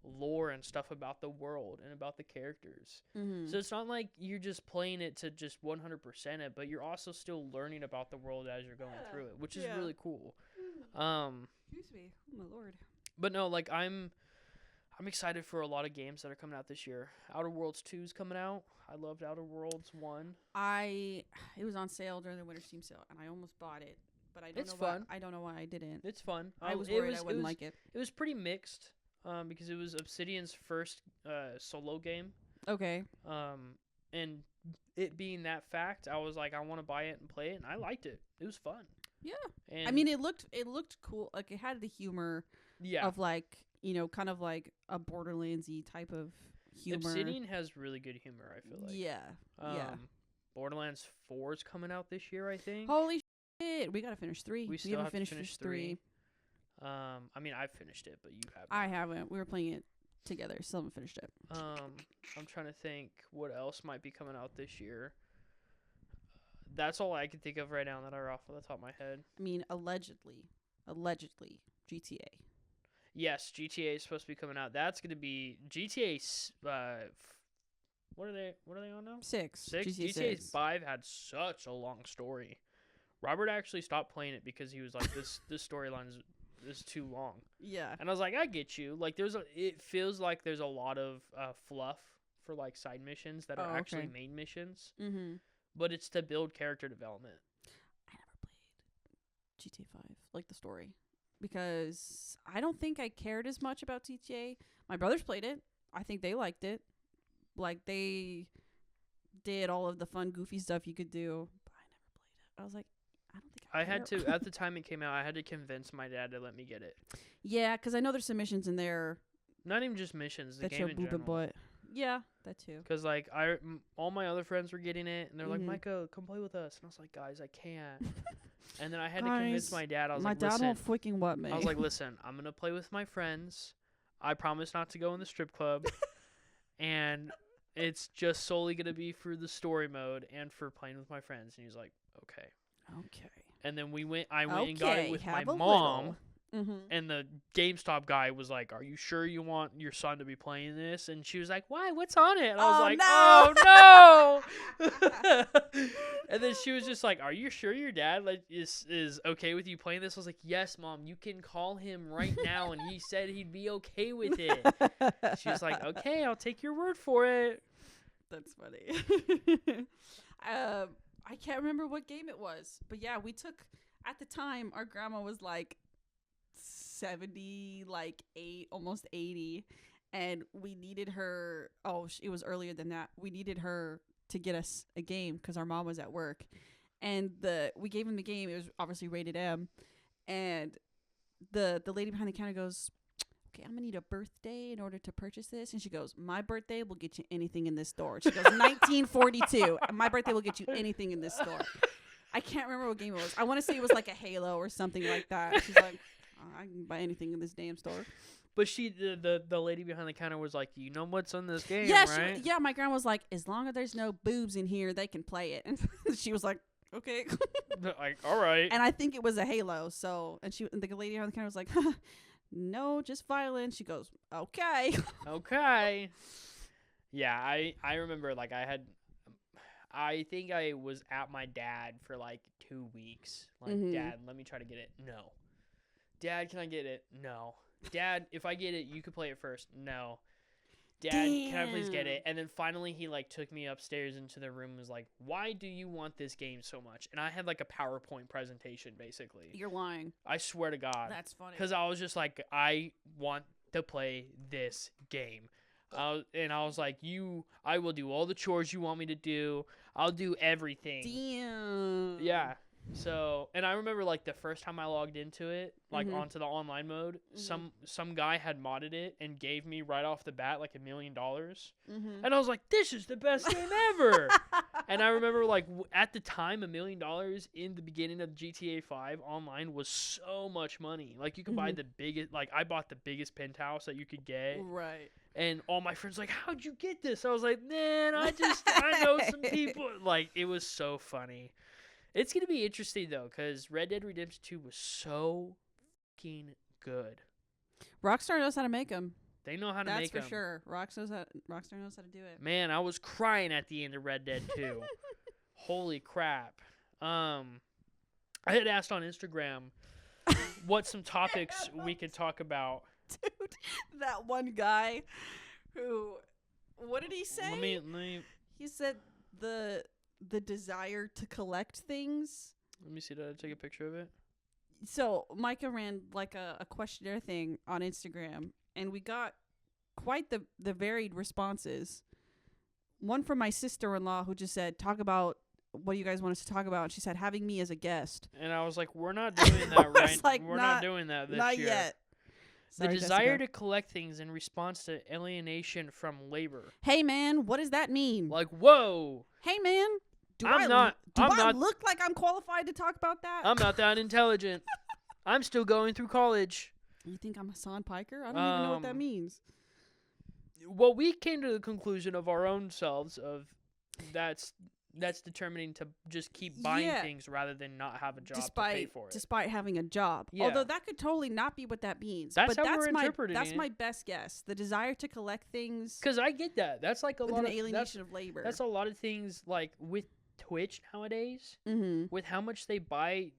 lore and stuff about the world and about the characters. Mm-hmm. So it's not like you're just playing it to just 100% it, but you're also still learning about the world as you're going through it, which is really cool. Excuse me, oh my lord. But no, like I'm excited for a lot of games that are coming out this year. Outer Worlds 2 is coming out. I loved Outer Worlds 1. It was on sale during the winter Steam sale, and I almost bought it, but I It's fun. I don't know why I didn't. It's fun. I was worried I wouldn't like it. It was pretty mixed, because it was Obsidian's first solo game. Okay. And it being that fact, I was like, I want to buy it and play it, and I liked it. It was fun. Yeah. And I mean, it looked cool. Like, it had the humor of, like, you know, kind of like a Borderlands-y type of humor. Obsidian has really good humor, I feel like. Yeah. Yeah. Borderlands 4 is coming out this year, I think. Holy shit. We got to finish 3. We still haven't have finished to finish 3. I mean, I've finished it, but you haven't. I haven't. We were playing it together. Still haven't finished it. I'm trying to think what else might be coming out this year. That's all I can think of right now that are off the top of my head. I mean, allegedly, GTA. Yes, GTA is supposed to be coming out. That's going to be GTA. What are they on now? 6. GTA 6. 5 had such a long story. Robert actually stopped playing it because he was like, this storyline is too long. Yeah. And I was like, I get you. Like, it feels like there's a lot of fluff for like side missions that are actually main missions. Mm-hmm. But it's to build character development. I never played GTA 5, like the story, because I don't think I cared as much about GTA. My brothers played it. I think they liked it. Like, they did all of the fun, goofy stuff you could do, but I never played it. I was like, I don't think I had to, at the time it came out, I had to convince my dad to let me get it. Yeah, because I know there's some missions in there. Not even just missions, the that game in general. Butt. Yeah, that too. Because, like, all my other friends were getting it, and they're like, Micah, come play with us. And I was like, guys, I can't. And then I had to convince my dad. I was like, listen. My dad won't freaking what me. I was like, listen, I'm going to play with my friends. I promise not to go in the strip club. And it's just solely going to be for the story mode and for playing with my friends. And he was like, okay. Okay. And then I went and got it with my mom. Mm-hmm. And the GameStop guy was like, are you sure you want your son to be playing this? And she was like, why? What's on it? And I was like, oh, no. And then she was just like, are you sure your dad is okay with you playing this? I was like, yes, Mom. You can call him right now. And he said he'd be okay with it. She was like, okay, I'll take your word for it. That's funny. I can't remember what game it was. But yeah, we took, at the time, our grandma was like 70, like almost 80, and we needed her. It was earlier than that. We needed her to get us a game because our mom was at work, and we gave him the game. It was obviously rated M, and the lady behind the counter goes, okay, I'm gonna need a birthday in order to purchase this. And she goes, my birthday will get you anything in this store. She goes, 1942, my birthday will get you anything in this store. I can't remember what game it was. I want to say it was like a Halo or something like that. She's like, I can buy anything in this damn store. But the lady behind the counter was like, you know what's on this game, yeah, right? My grandma was like, as long as there's no boobs in here, they can play it. And she was like, okay. Like, all right. And I think it was a Halo. So, and the lady behind the counter was like, no, just violence. She goes, okay. Okay. Yeah, I remember, like, I think I was at my dad for like 2 weeks. Like, Dad, let me try to get it. No. Dad, can I get it? No. Dad, if I get it, you could play it first. No. Dad, can I please get it? And then finally he like took me upstairs into the room and was like, why do you want this game so much? And I had like a PowerPoint presentation basically. You're lying. I swear to God. That's funny. Because I was just like, I want to play this game. And I was like, I will do all the chores you want me to do. I'll do everything. Damn. Yeah. So, and I remember like the first time I logged into it, like Mhm. onto the online mode, Mhm. some guy had modded it and gave me right off the bat like $1,000,000, Mhm. and I was like, "This is the best game ever!" And I remember like at the time, $1,000,000 in the beginning of GTA 5 online was so much money. Like you could buy Mhm. the biggest, like I bought the biggest penthouse that you could get, Right. and all my friends like, "How'd you get this?" I was like, "Man, I know some people." Like it was so funny. It's gonna be interesting though, because Red Dead Redemption 2 was so fucking good. Rockstar knows how to make them. They know how to That's make for them. sure. Rockstar knows how to do it. Man, I was crying at the end of Red Dead 2. Holy crap. I had asked on Instagram what some topics we could talk about. Dude, that one guy who, what did he say? Let me He said the desire to collect things. see. Did I take a picture of it? So Micah ran like a questionnaire thing on Instagram, and we got quite the varied responses. One from my sister-in-law who just said, "Talk about what you guys want us to talk about." And she said, "Having me as a guest." And I was like, "We're not doing that right. like, We're not doing that this Not year." yet. The Sorry, desire Jessica. to collect things in response to alienation from labor. Hey man, what does that mean? Like, whoa. Hey man, do I'm I not look like I'm qualified to talk about that? I'm not that intelligent. I'm still going through college. You think I'm Hassan Piker? I don't even know what that means. Well, we came to the conclusion of our own selves of that's determining to just keep buying things rather than not have a job to pay for it. Despite having a job. Yeah. Although that could totally not be what that means. That's but how we're interpreting that's it. my best guess. The desire to collect things Because I get that. That's like a with lot an of alienation of labor. that's a lot of things like with Twitch nowadays. Mm-hmm. With how much they buy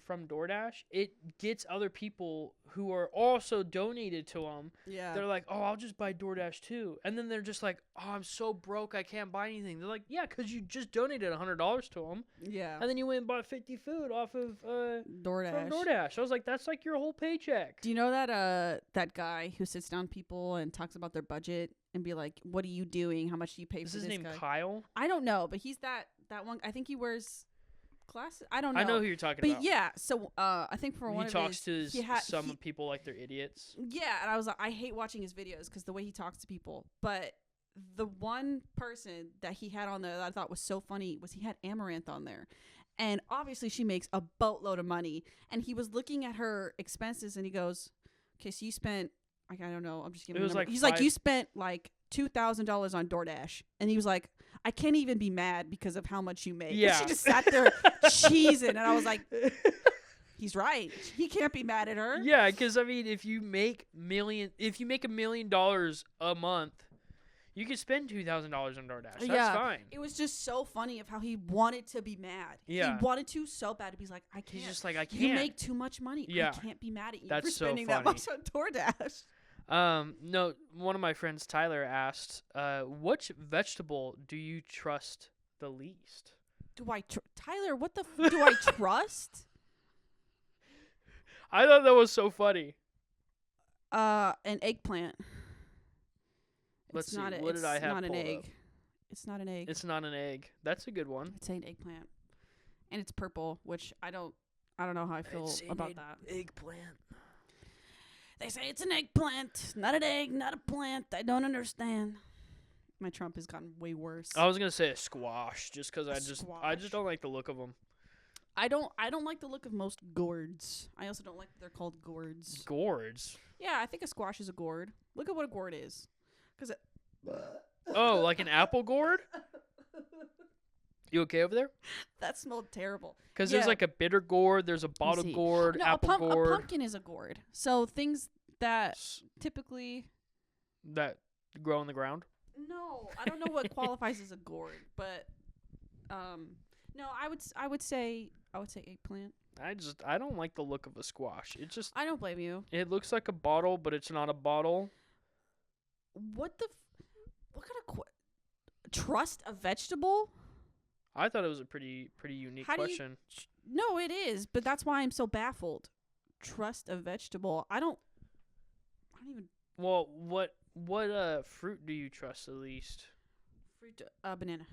from DoorDash, it gets other people who are also donated to them. Yeah. They're like, "Oh, I'll just buy DoorDash too," and then they're just like, "Oh, I'm so broke, I can't buy anything." They're like, "Yeah, because you just donated $100 to them, Yeah. and then you went and bought 50 food off of DoorDash. from DoorDash." I was like, "That's like your whole paycheck." Do you know that guy who sits down people and talks about their budget and be like, "What are you doing? How much do you pay Is for his this name guy?" Kyle? I don't know, but he's that one. I think he wears glasses. I don't know. I know who you're talking But about. yeah, so I think for one He of talks his, to some people like they're idiots. yeah, and I was like, I hate watching his videos because the way he talks to people. But the one person that he had on there that I thought was so funny was he had Amaranth on there. And obviously she makes a boatload of money. And he was looking at her expenses and he goes, "Okay, so you spent, like, I don't know, I'm just giving It was like He's like, "You spent like $2,000 on DoorDash." And he was like, "I can't even be mad because of how much you make." And Yeah. she just sat there cheesing. And I was like, he's right. He can't be mad at her. Yeah, because I mean, if you make $1,000,000 a month, you can spend $2,000 on DoorDash. That's fine. It was just so funny of how he wanted to be mad. Yeah. He wanted to so bad to be like, "I can't. He's just like, I can't. You make too much money. Yeah. I can't be mad at you That's for so spending that funny. much on DoorDash." No, one of my friends, Tyler, asked, which vegetable do you trust the least? Tyler, what the do I trust? I thought that was so funny. An eggplant. Let's see. What What did I have not an pulled egg. up? It's not an egg. It's not an egg. That's a good one. It's an eggplant. And it's purple, which I don't know how I feel about that. Eggplant. They say it's an eggplant, not an egg, not a plant. I don't understand. My Trump has gotten way worse. I was gonna say a squash, just because I Squash. just don't like the look of them. I don't like the look of most gourds. I also don't like that they're called gourds. Gourds. Yeah, I think a squash is a gourd. Look at what a gourd is. Oh, like an apple gourd? You okay over there? That smelled terrible. Because there's Yeah. like a bitter gourd, there's a bottle see. gourd, No, apple a gourd. pumpkin is a gourd. So things that s- typically that grow on the ground. no, I don't know what qualifies as a gourd, but no, I would say eggplant. I don't like the look of a squash. It just I don't blame you. it looks like a bottle, but it's not a bottle. What kind of trust a vegetable? I thought it was a pretty unique How do you- question. No, it is, but that's why I'm so baffled. Trust a vegetable. I don't even Well, what fruit do you trust the least? fruit banana.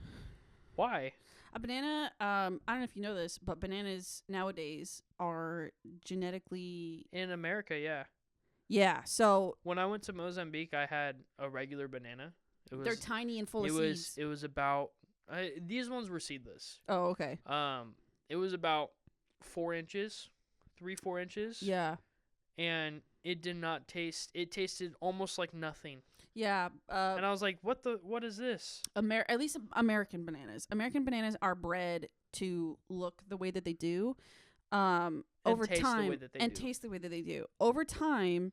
Why? A banana, I don't know if you know this, but bananas nowadays are genetically, In America, yeah. yeah, so When I went to Mozambique, I had a regular banana. they're tiny and full It of was seeds. it was about these ones were seedless. Oh, okay. It was about 4 inches, 3-4 inches. Yeah. And it did not taste. It tasted almost like nothing. Yeah. And I was like, what is this? At least American bananas. American bananas are bred to look the way that they do. Over taste the time, way that they and do. taste the way that they do. Over time,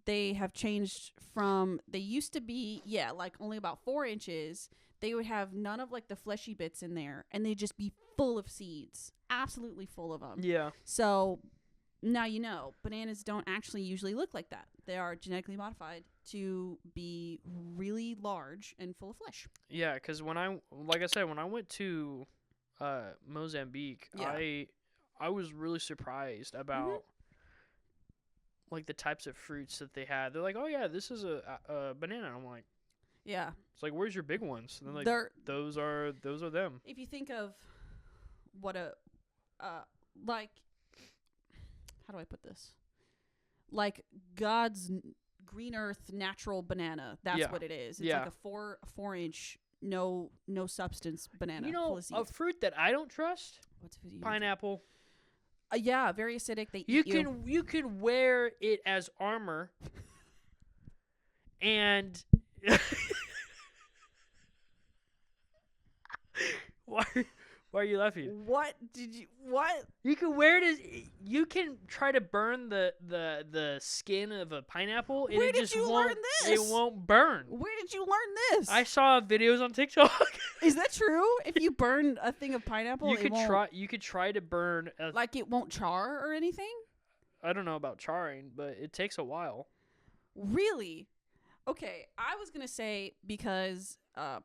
they have changed from, they used to be, like only about 4 inches. They would have none of like the fleshy bits in there, and they'd just be full of seeds, absolutely full of them. Yeah. So now you know, bananas don't actually usually look like that. They are genetically modified to be really large and full of flesh. Yeah, because when I went to Mozambique, Yeah. I was really surprised about like the types of fruits that they had. They're like, oh yeah, this is a banana. And I'm like, Yeah. it's like, where's your big ones? And they're like, those are them. If you think of what a like, how do I put this? Like God's green earth natural banana. That's what it is. It's like a 4 inch no substance banana. You full know, of seeds. a fruit that I don't trust. What's a fruit? Pineapple. Yeah, very acidic. They You eat you. you can wear it as armor, and why are you laughing? What did you? What? You can wear it as you can try to burn the skin of a pineapple, and Where it did just you won't. learn this? It won't burn. Where did you learn this? I saw videos on TikTok. Is that true? If you burn a thing of pineapple, You it could won't, try. You could try to burn. like it won't char or anything. I don't know about charring, but it takes a while. Really? Okay, I was gonna say because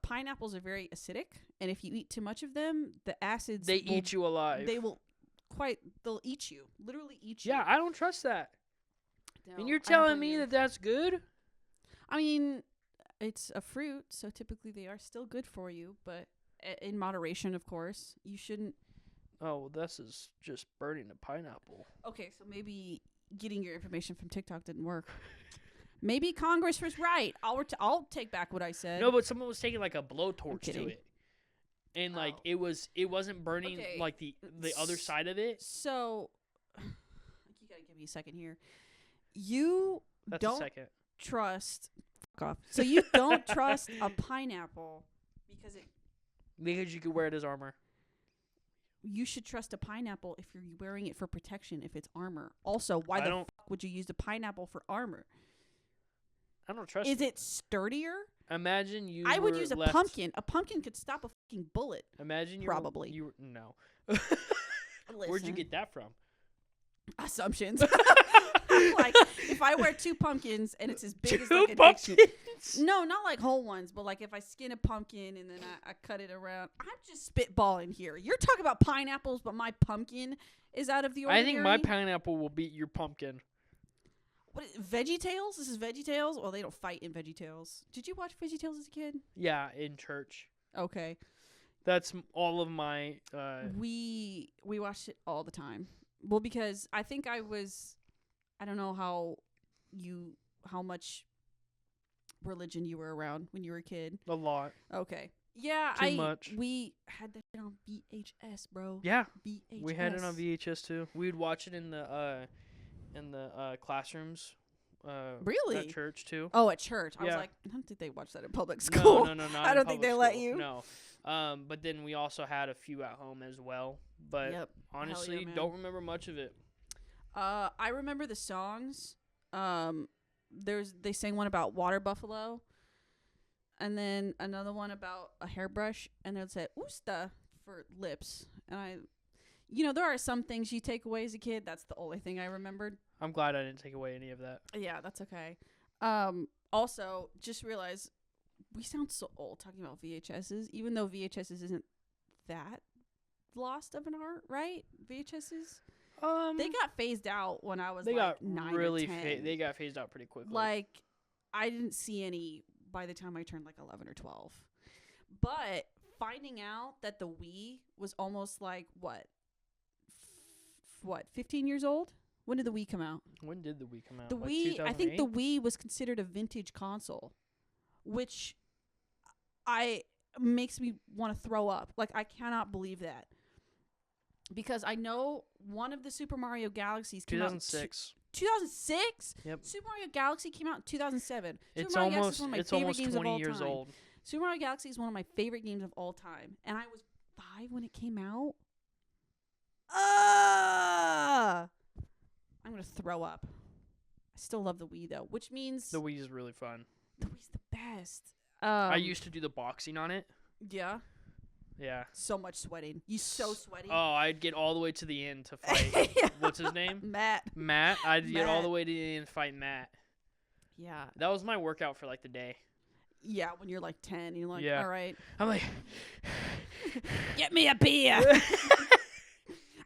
pineapples are very acidic, and if you eat too much of them, the acids They eat you alive. They'll eat you, literally eat you. Yeah, I don't trust that. No, And you're I don't telling blame me you. that that's good? I mean, it's a fruit, so typically they are still good for you, but in moderation, of course. You shouldn't. Oh, well, this is just burning a pineapple. Okay, so maybe getting your information from TikTok didn't work. Maybe Congress was right. I'll take back what I said. No, but someone was taking like a blowtorch to kidding. it, and like Oh. it wasn't burning Okay. like the other side of it. So, you gotta give me a second here. You That's a don't second. trust. Fuck off. So you don't trust a pineapple Because you could wear it as armor. you should trust a pineapple if you're wearing it for protection. If it's armor. Also, why the fuck would you use a pineapple for armor? I don't trust. Is it sturdier? Imagine you. I would were use a left- pumpkin. A pumpkin could stop a fucking bullet. Imagine you. Probably. You no. Where'd you Listen. get that from? Assumptions. Like if I wear 2 pumpkins and it's as big as like a pumpkins. dictionary. No, not like whole ones, but like if I skin a pumpkin and then I cut it around. I'm just spitballing here. You're talking about pineapples, but my pumpkin is out of the ordinary. I think my pineapple will beat your pumpkin. What is VeggieTales? This is VeggieTales? Well, they don't fight in VeggieTales. Did you watch VeggieTales as a kid? Yeah, in church. Okay. That's all of my. We watched it all the time. Well, because I think I don't know how much religion you were around when you were a kid. A lot. Okay. Yeah, Too much. We had that shit on VHS, bro. Yeah. VHS. We had it on VHS too. We'd watch it in the classrooms. Really? At church too. Oh, at church. I was Yeah. like, I don't think they watch that in public school. No, not I in don't think they public let school. you. No. But then we also had a few at home as well. But Yep. honestly, Hell yeah, man. don't remember much of it. I remember the songs. They sang one about water buffalo, and then another one about a hairbrush, and they'd say "usta" for lips. And there are some things you take away as a kid. That's the only thing I remembered. I'm glad I didn't take away any of that. Yeah, that's okay. Also, just realize we sound so old talking about VHSs, even though VHSs isn't that lost of an art, right? VHSs. They got phased out when I was They like got 9 really or 10. they got phased out pretty quickly. Like, I didn't see any by the time I turned like 11 or 12. But finding out that the Wii was almost like what 15 years old. When did the Wii come out? When did the Wii come out? The Like Wii, I think 2008? the Wii was considered a vintage console, which I makes me want to throw up. Like, I cannot believe that. Because I know one of the Super Mario Galaxies came out in 2006. 2006? Yep. Super Mario Galaxy came out in 2007. It's Super Mario Galaxy is almost one of my it's favorite almost games of 20 all years time. old. Super Mario Galaxy is one of my favorite games of all time. And I was 5 when it came out. I'm going to throw up. I still love the Wii, though, which means The Wii is really fun. the Wii's the best. I used to do the boxing on it. Yeah. Yeah. So much sweating. You so sweaty. Oh, I'd get all the way to the end to fight. Yeah. What's his name? Matt. Matt. I'd get all Matt. the way to the end to fight Matt. Yeah. That was my workout for like the day. Yeah, when you're like 10, you're like, Yeah. all right. I'm like, Get me a beer.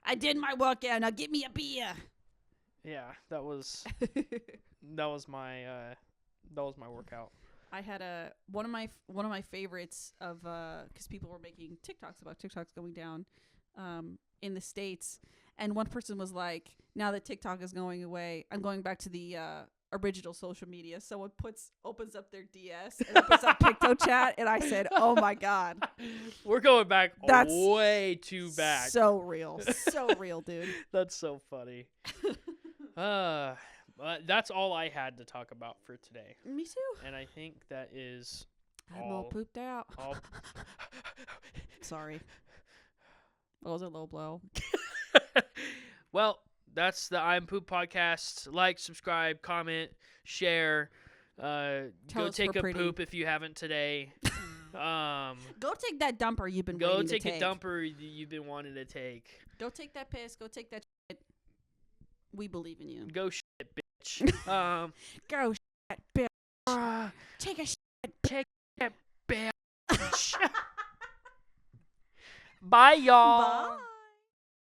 I did my workout. Now get me a beer. yeah, that was my workout. I had one of my favorites of because people were making TikToks about TikToks going down in the States, and one person was like, now that TikTok is going away, I'm going back to the original social media. Someone opens up their DS and opens up PictoChat, and I said, oh my god, We're going back That's way too back. so real, dude. That's so funny. But that's all I had to talk about for today. Me too. And I think that is I'm all pooped out. all. Sorry. That was a low blow. Well, that's the I'm Poop podcast. Like, subscribe, comment, share. Tell Go us take we're a pretty. poop if you haven't today. Go take that dumper you've been Go waiting take to a take. dumper you've been wanting to take. Go take that piss. Go take that shit. We believe in you. Go shit, bitch. Go shit, bitch. Take a shit. Bitch. Bye, y'all. Bye.